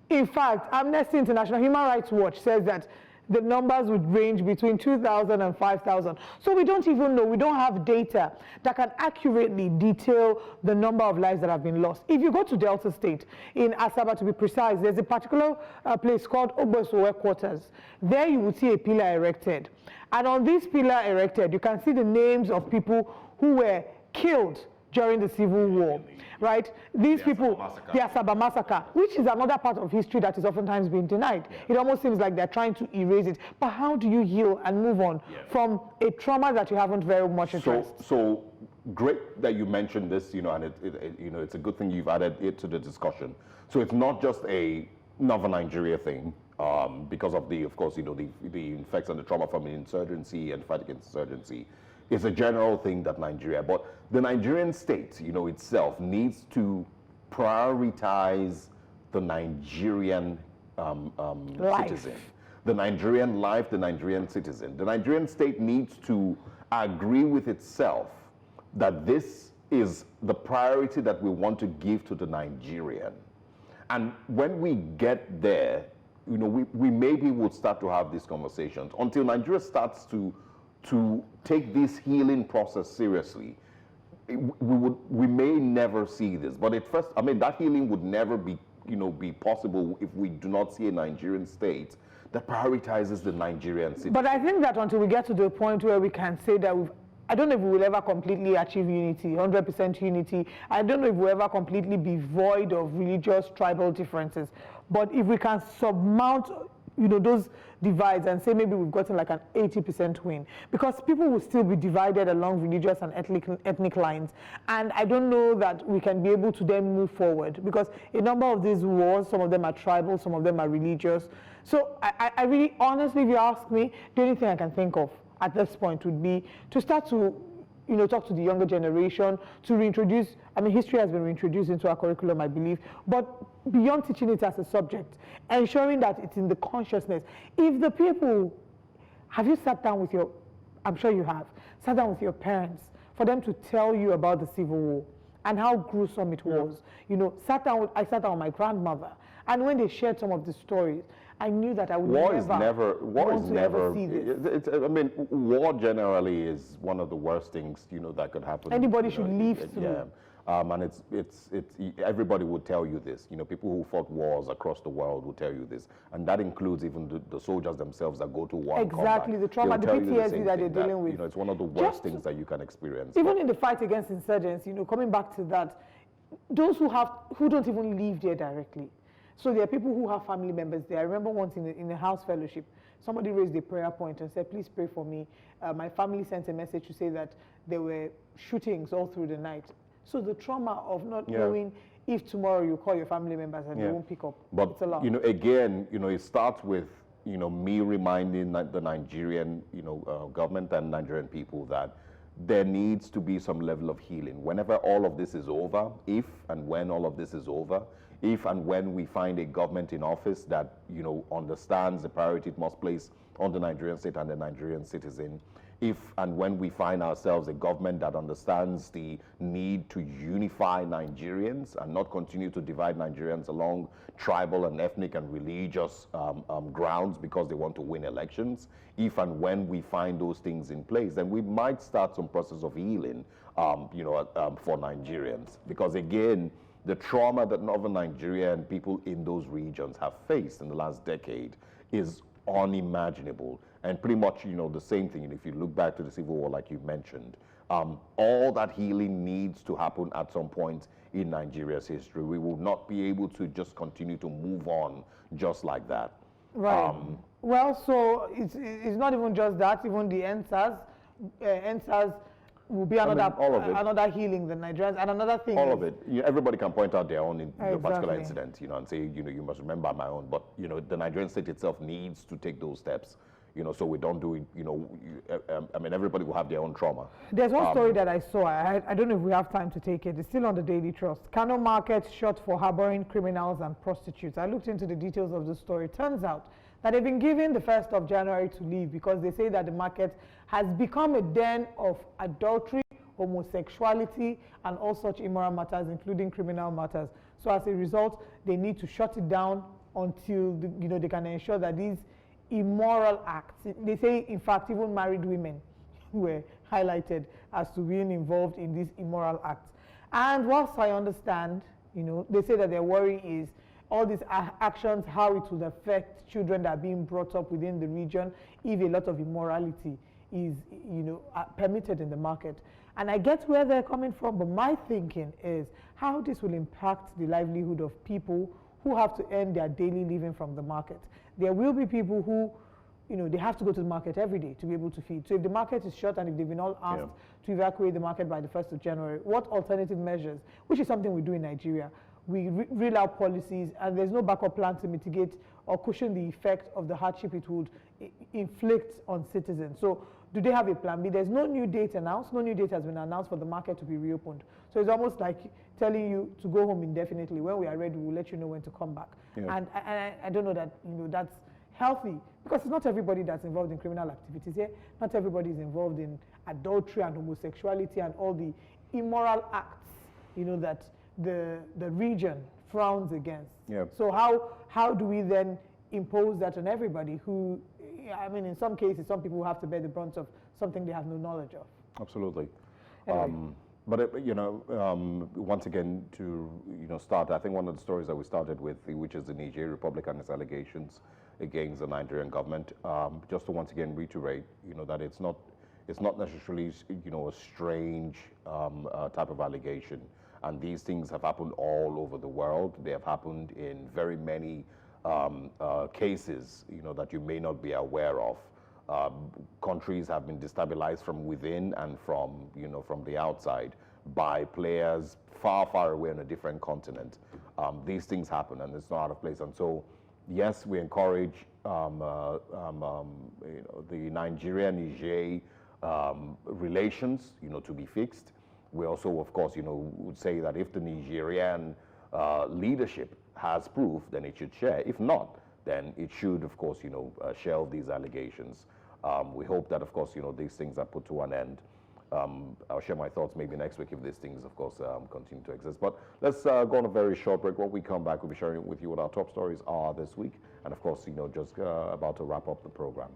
In fact, Amnesty International, Human Rights Watch says that the numbers would range between 2,000 and 5,000. So we don't even know, we don't have data that can accurately detail the number of lives that have been lost. If you go to Delta State, in Asaba to be precise, there's a particular place called Ogbosowe Quarters. There you will see a pillar erected. And on this pillar erected, you can see the names of people who were killed during the Civil War, right? These people, the Asaba massacre, which is another part of history that is oftentimes being denied. It almost seems like they're trying to erase it. But how do you heal and move on from a trauma that you haven't very much addressed? So great that you mentioned this, and it's a good thing you've added it to the discussion. So it's not just a Northern Nigeria thing, because of the effects and the trauma from the insurgency and fight against insurgency. It's a general thing that Nigeria, but the Nigerian state, itself needs to prioritize the Nigerian citizen, the Nigerian life, the Nigerian citizen. The Nigerian state needs to agree with itself that this is the priority that we want to give to the Nigerian. And when we get there, we maybe would start to have these conversations. Until Nigeria starts to take this healing process seriously, we may never see this. But at first, that healing would never be possible if we do not see a Nigerian state that prioritizes the Nigerian citizen. But I think that until we get to the point where we can say that I don't know if we will ever completely achieve unity, 100% unity. I don't know if we'll ever completely be void of religious, tribal differences. But if we can surmount those divides and say maybe we've gotten like an 80% win, because people will still be divided along religious and ethnic lines, and I don't know that we can be able to then move forward, because a number of these wars, some of them are tribal, some of them are religious. So I really, honestly, if you ask me, the only thing I can think of at this point would be to start to, talk to the younger generation, to reintroduce, history has been reintroduced into our curriculum, I believe, but beyond teaching it as a subject, ensuring that it's in the consciousness. If the people, have you sat down with I'm sure you have, sat down with your parents for them to tell you about the Civil War and how gruesome it was? I sat down with my grandmother, and when they shared some of the stories, I knew that I would war never see this. War generally is one of the worst things that could happen. Anybody should live through. Yeah. And it's everybody would tell you this. People who fought wars across the world will tell you this, and that includes even the soldiers themselves that go to war. Exactly, the trauma, the PTSD that they're dealing with. It's one of the worst things that you can experience. Even in the fight against insurgents, coming back to that, those who don't even live there directly. So there are people who have family members there. I remember once in a house fellowship, somebody raised a prayer point and said, please pray for me. My family sent a message to say that there were shootings all through the night. So the trauma of not knowing if tomorrow you call your family members and they won't pick up, but it's a lot. Again, it starts with me reminding the Nigerian government and Nigerian people that there needs to be some level of healing. Whenever all of this is over, if and when all of this is over, if and when we find a government in office that understands the priority it must place on the Nigerian state and the Nigerian citizen, if and when we find ourselves a government that understands the need to unify Nigerians and not continue to divide Nigerians along tribal and ethnic and religious grounds because they want to win elections, if and when we find those things in place, then we might start some process of healing for Nigerians. Because again, the trauma that Northern Nigeria and people in those regions have faced in the last decade is unimaginable. And pretty much, the same thing. If you look back to the Civil War, like you mentioned, all that healing needs to happen at some point in Nigeria's history. We will not be able to just continue to move on just like that. Right. Well, so it's not even just that. Even the NSAS will be another healing the Nigerians, and another thing. All of it. Everybody can point out their own particular incident, and say, you must remember my own. But the Nigerian state itself needs to take those steps, so we don't do it. Everybody will have their own trauma. There's one story that I saw. I don't know if we have time to take it. It's still on the Daily Trust. Kano market shut for harboring criminals and prostitutes. I looked into the details of the story. It turns out that they've been given the 1st of January to leave because they say that the market has become a den of adultery, homosexuality, and all such immoral matters, including criminal matters. So as a result, they need to shut it down until they can ensure that these immoral acts, they say, in fact, even married women were highlighted as to being involved in these immoral acts. And whilst I understand, they say that their worry is all these actions, how it will affect children that are being brought up within the region if a lot of immorality is, permitted in the market. And I get where they're coming from, but my thinking is how this will impact the livelihood of people who have to earn their daily living from the market. There will be people who, they have to go to the market every day to be able to feed. So if the market is shut and if they've been all asked to evacuate the market by the 1st of January, what alternative measures, which is something we do in Nigeria, we reel out policies, and there's no backup plan to mitigate or cushion the effect of the hardship it would inflict on citizens. So do they have a plan B? There's no new date announced. No new date has been announced for the market to be reopened. So it's almost like telling you to go home indefinitely. When we are ready, we'll let you know when to come back. And I don't know that that's healthy, because it's not everybody that's involved in criminal activities here. Not everybody is involved in adultery and homosexuality and all the immoral acts, that the region frowns against. So how do we then impose that on everybody who, in some cases, some people have to bear the brunt of something they have no knowledge of. Absolutely. Anyway. But once again, to start, I think one of the stories that we started with, which is the Niger Republic and its allegations against the Nigerian government, just to once again reiterate, that it's not necessarily a strange type of allegation. And these things have happened all over the world. They have happened in very many cases, that you may not be aware of. Countries have been destabilized from within and from the outside by players far, far away on a different continent. These things happen, and it's not out of place. And so, Yes, we encourage the Nigeria-Niger relations, to be fixed. We also, of course, would say that if the Nigerian leadership has proof, then it should share. If not, then it should, of course, shelve these allegations. We hope that, of course, these things are put to an end. I'll share my thoughts maybe next week if these things, of course, continue to exist. But let's go on a very short break. When we come back, we'll be sharing with you what our top stories are this week. And, of course, just about to wrap up the program.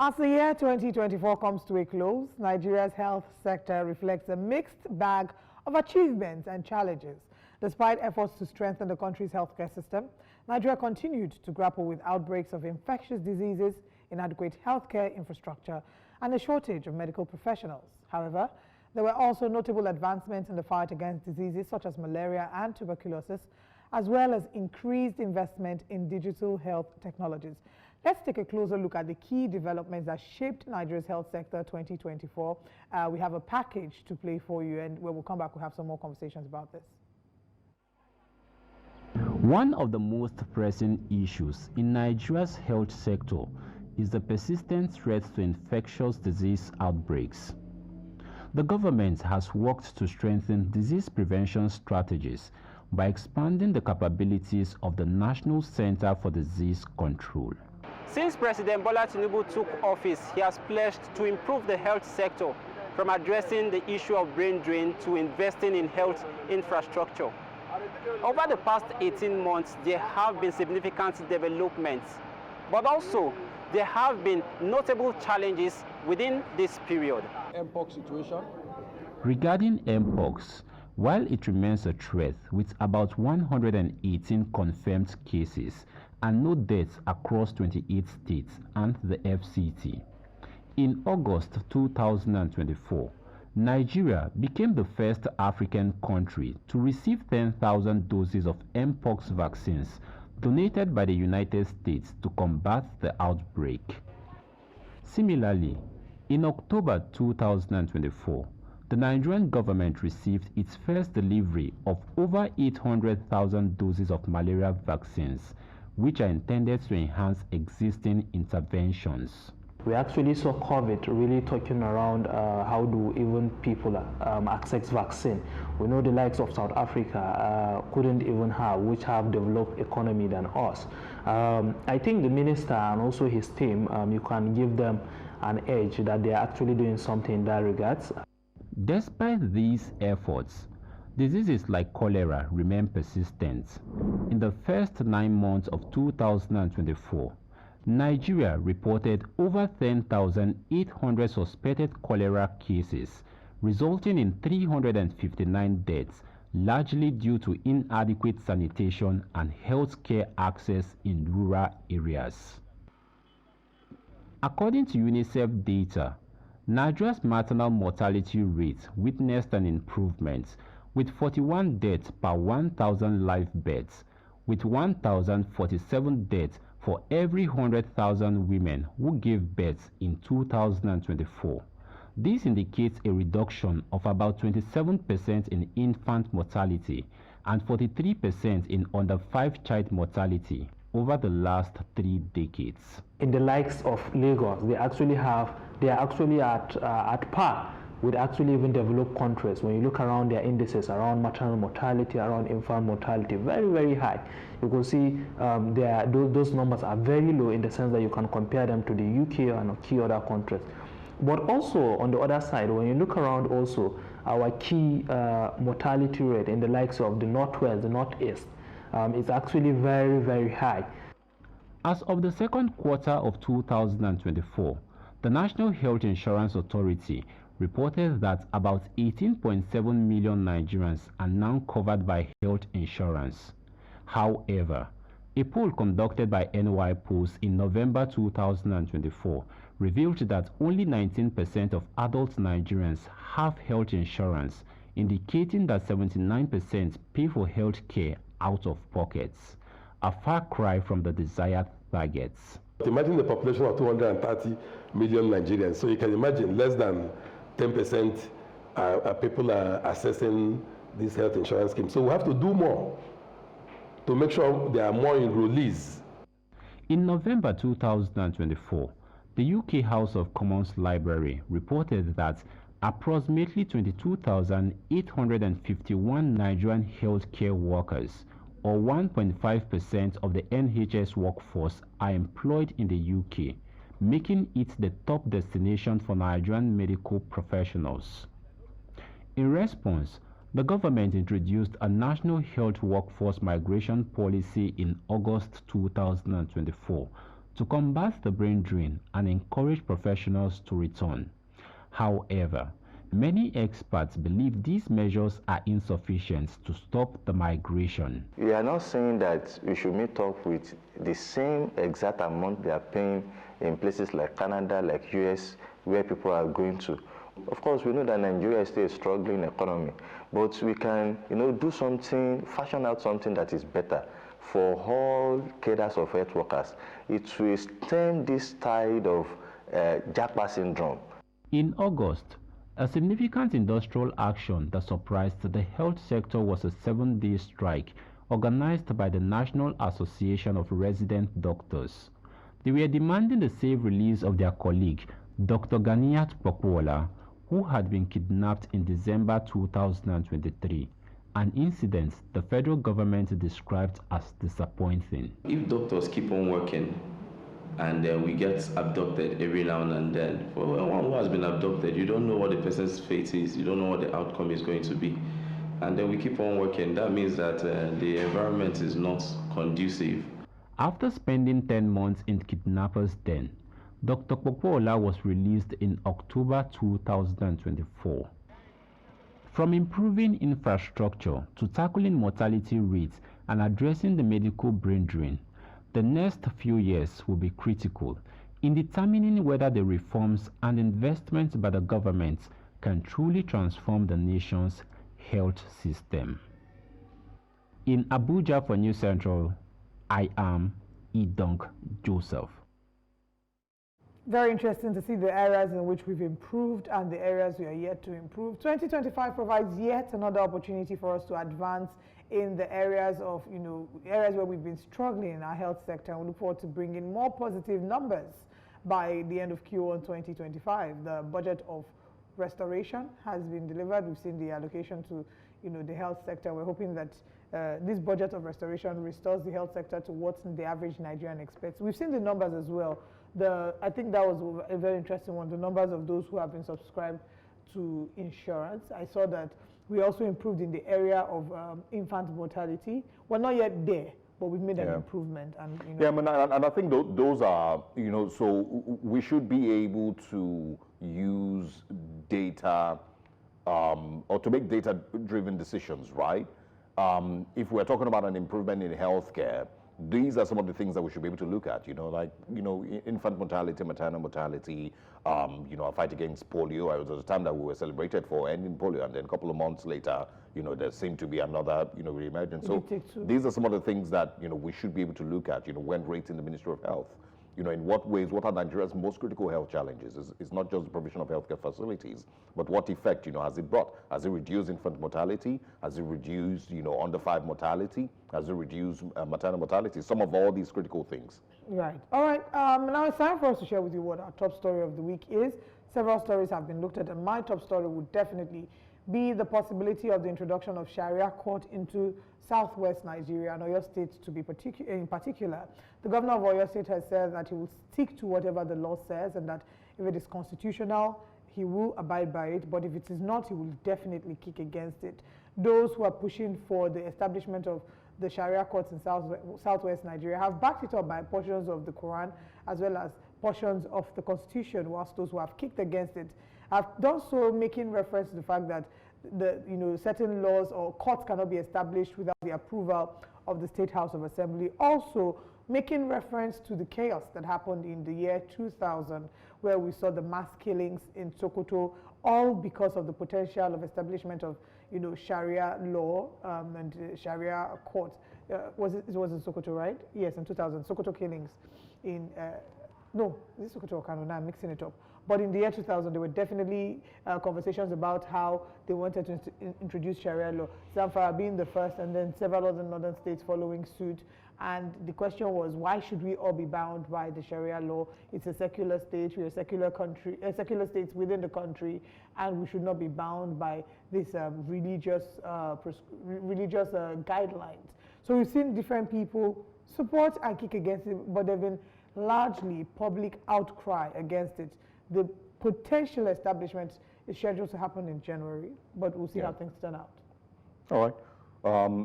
As the year 2024 comes to a close, Nigeria's health sector reflects a mixed bag of achievements and challenges. Despite efforts to strengthen the country's healthcare system, Nigeria continued to grapple with outbreaks of infectious diseases, inadequate healthcare infrastructure, and a shortage of medical professionals. However, there were also notable advancements in the fight against diseases such as malaria and tuberculosis, as well as increased investment in digital health technologies. Let's take a closer look at the key developments that shaped Nigeria's health sector 2024. We have a package to play for you, and when we come back, we'll have some more conversations about this. One of the most pressing issues in Nigeria's health sector is the persistent threat to infectious disease outbreaks. The government has worked to strengthen disease prevention strategies by expanding the capabilities of the National Center for Disease Control. Since President Bola Tinubu took office, he has pledged to improve the health sector, from addressing the issue of brain drain to investing in health infrastructure. Over the past 18 months, there have been significant developments, but also there have been notable challenges within this period. Mpox situation. Regarding Mpox, while it remains a threat with about 118 confirmed cases and no deaths across 28 states and the FCT, in August 2024, Nigeria became the first African country to receive 10,000 doses of Mpox vaccines donated by the United States to combat the outbreak. Similarly, in October 2024, the Nigerian government received its first delivery of over 800,000 doses of malaria vaccines, which are intended to enhance existing interventions. We actually saw COVID really talking around how do even people access vaccine. We know the likes of South Africa couldn't even have, which have developed economy than us. I think the minister and also his team, you can give them an edge that they are actually doing something in that regards. Despite these efforts, diseases like cholera remain persistent. In the first 9 months of 2024, Nigeria reported over 10,800 suspected cholera cases, resulting in 359 deaths, largely due to inadequate sanitation and healthcare access in rural areas. According to UNICEF data, Nigeria's maternal mortality rate witnessed an improvement, with 41 deaths per 1,000 live births, with 1,047 deaths for every 100,000 women who gave birth in 2024. This indicates a reduction of about 27% in infant mortality and 43% in under 5 child mortality over the last 3 decades. In the likes of Lagos, they are actually at par with actually even developed countries. When you look around their indices around maternal mortality, around infant mortality, very, very high. You can see those numbers are very low in the sense that you can compare them to the UK and key other countries. But also on the other side, when you look around also, our key mortality rate in the likes of the Northwest, the Northeast, is actually very, very high. As of the second quarter of 2024, the National Health Insurance Authority reported that about 18.7 million Nigerians are now covered by health insurance. However, a poll conducted by NY Polls in November 2024 revealed that only 19% of adult Nigerians have health insurance, indicating that 79% pay for health care out of pockets, a far cry from the desired targets. Imagine the population of 230 million Nigerians, so you can imagine less than 10% people are accessing this health insurance scheme. So we have to do more to make sure there are more enrollees. In November 2024, the UK House of Commons Library reported that approximately 22,851 Nigerian healthcare workers, or 1.5% of the NHS workforce, are employed in the UK, making it the top destination for Nigerian medical professionals. In response, the government introduced a national health workforce migration policy in August 2024 to combat the brain drain and encourage professionals to return. However, many experts believe these measures are insufficient to stop the migration. We are not saying that we should meet up with the same exact amount they are paying in places like Canada, like US, where people are going to. Of course, we know that Nigeria is still a struggling economy, but we can, do something, fashion out something that is better for all cadres of health workers. It will stem this tide of Japa syndrome. In August, a significant industrial action that surprised the health sector was a 7-day strike organized by the National Association of Resident Doctors. They were demanding the safe release of their colleague, Dr. Ganiat Pokwola, who had been kidnapped in December 2023, an incident the federal government described as disappointing. If doctors keep on working and then we get abducted every now and then, for one who has been abducted, you don't know what the person's fate is, you don't know what the outcome is going to be. And then we keep on working, that means that the environment is not conducive. After spending 10 months in kidnappers' den, Dr. Pokwola was released in October 2024. From improving infrastructure to tackling mortality rates and addressing the medical brain drain, the next few years will be critical in determining whether the reforms and investments by the government can truly transform the nation's health system. In Abuja for News Central, I am Idong Joseph. Very interesting to see the areas in which we've improved and the areas we are yet to improve. 2025 provides yet another opportunity for us to advance in the areas of, areas where we've been struggling in our health sector. And we look forward to bringing more positive numbers by the end of Q1 2025. The budget of restoration has been delivered. We've seen the allocation to, the health sector. We're hoping that this budget of restoration restores the health sector to what the average Nigerian expects. We've seen the numbers as well. I think that was a very interesting one, the numbers of those who have been subscribed to insurance. I saw that we also improved in the area of infant mortality. We're not yet there, but we've made an improvement. And, and I think those are, so we should be able to use data or to make data-driven decisions, right? If we're talking about an improvement in healthcare, these are some of the things that we should be able to look at, infant mortality, maternal mortality, a fight against polio. There was a time that we were celebrated for ending polio, and then a couple of months later, there seemed to be another, reemergence. So these are some of the things that, we should be able to look at, when rating the Ministry of Health. In what ways, what are Nigeria's most critical health challenges? It's not just the provision of healthcare facilities, but what effect, has it brought? Has it reduced infant mortality? Has it reduced, under 5 mortality? Has it reduced maternal mortality? Some of all these critical things. Right. All right. Now it's time for us to share with you what our top story of the week is. Several stories have been looked at, and my top story would definitely be the possibility of the introduction of Sharia court into southwest Nigeria and Oyo State to be in particular. The governor of Oyo State has said that he will stick to whatever the law says, and that if it is constitutional, he will abide by it, but if it is not, he will definitely kick against it. Those who are pushing for the establishment of the Sharia courts in southwest Nigeria have backed it up by portions of the Quran as well as portions of the Constitution, whilst those who have kicked against it have done so making reference to the fact that certain laws or courts cannot be established without the approval of the State House of Assembly. Also making reference to the chaos that happened in the year 2000, where we saw the mass killings in Sokoto, all because of the potential of establishment of Sharia law and Sharia court. It was in Sokoto, right? Yes, in 2000. Sokoto killings in no, this is Sokoto or Kano, now I'm mixing it up. But in the year 2000, there were definitely conversations about how they wanted to introduce Sharia law. Zamfara being the first, and then several other northern states following suit. And the question was, why should we all be bound by the Sharia law? It's a secular state, we're a secular country, secular states within the country, and we should not be bound by this religious guidelines. So we've seen different people support and kick against it, but there have been largely public outcry against it. The potential establishment is scheduled to happen in January, but we'll see how things turn out. All right.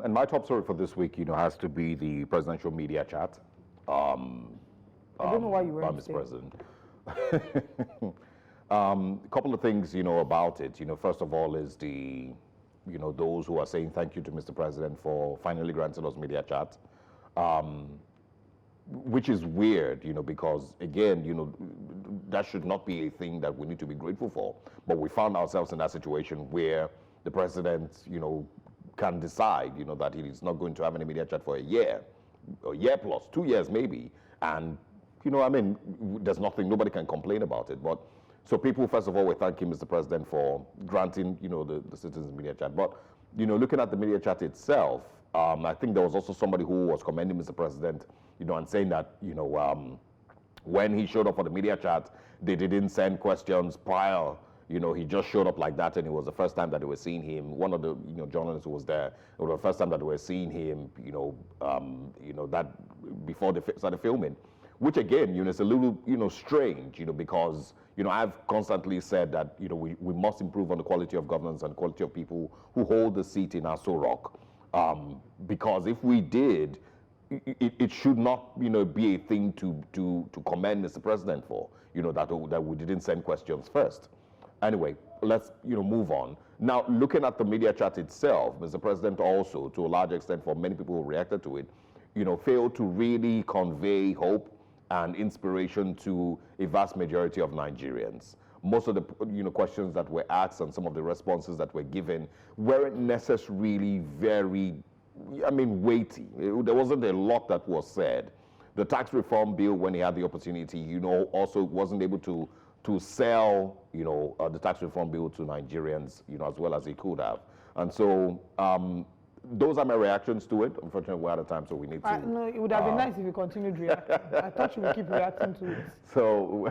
And my top story for this week, has to be the presidential media chat. I don't know why you were by Mr. President. A couple of things, about it. First of all is the, those who are saying thank you to Mr. President for finally granting us media chat, which is weird, because again, that should not be a thing that we need to be grateful for. But we found ourselves in that situation where the president, can decide, that he is not going to have any media chat for a year plus, 2 years maybe. And, there's nothing, nobody can complain about it. But so people, first of all, were thanking Mr. President for granting, the citizens media chat. But, looking at the media chat itself, I think there was also somebody who was commending Mr. President, and saying that, when he showed up for the media chat, they didn't send questions prior. He just showed up like that, and it was the first time that they were seeing him. One of the journalists who was there, it was the first time that they were seeing him. That before they started filming, which again, is a little strange. Because I've constantly said that we must improve on the quality of governance and quality of people who hold the seat in Aso Rock. Because if we did, it should not be a thing to commend Mr. President for. That we didn't send questions first. Anyway, let's move on. Now, looking at the media chat itself, Mr. President also, to a large extent, for many people who reacted to it, failed to really convey hope and inspiration to a vast majority of Nigerians. Most of the questions that were asked and some of the responses that were given weren't necessarily very, weighty. There wasn't a lot that was said. The tax reform bill, when he had the opportunity, also wasn't able to sell, the tax reform bill to Nigerians, as well as he could have. And so those are my reactions to it. Unfortunately, we're out of time, so we need to. No, it would have been nice if you continued reacting. I thought you would keep reacting to it. So,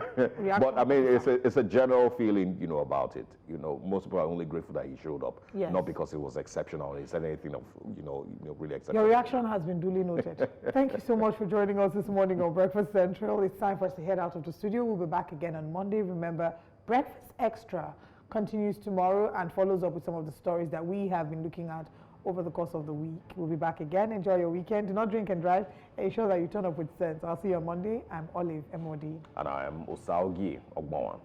but it's a general feeling, about it. Most people are only grateful that he showed up, not because it was exceptional. He said anything of, really exceptional. Your reaction has been duly noted. Thank you so much for joining us this morning on Breakfast Central. It's time for us to head out of the studio. We'll be back again on Monday. Remember, Breakfast Extra continues tomorrow and follows up with some of the stories that we have been looking at over the course of the week. We'll be back again. Enjoy your weekend. Do not drink and drive. Ensure that you turn up with sense. I'll see you on Monday. I'm Olive MOD. And I am Osaugi Ogbawan.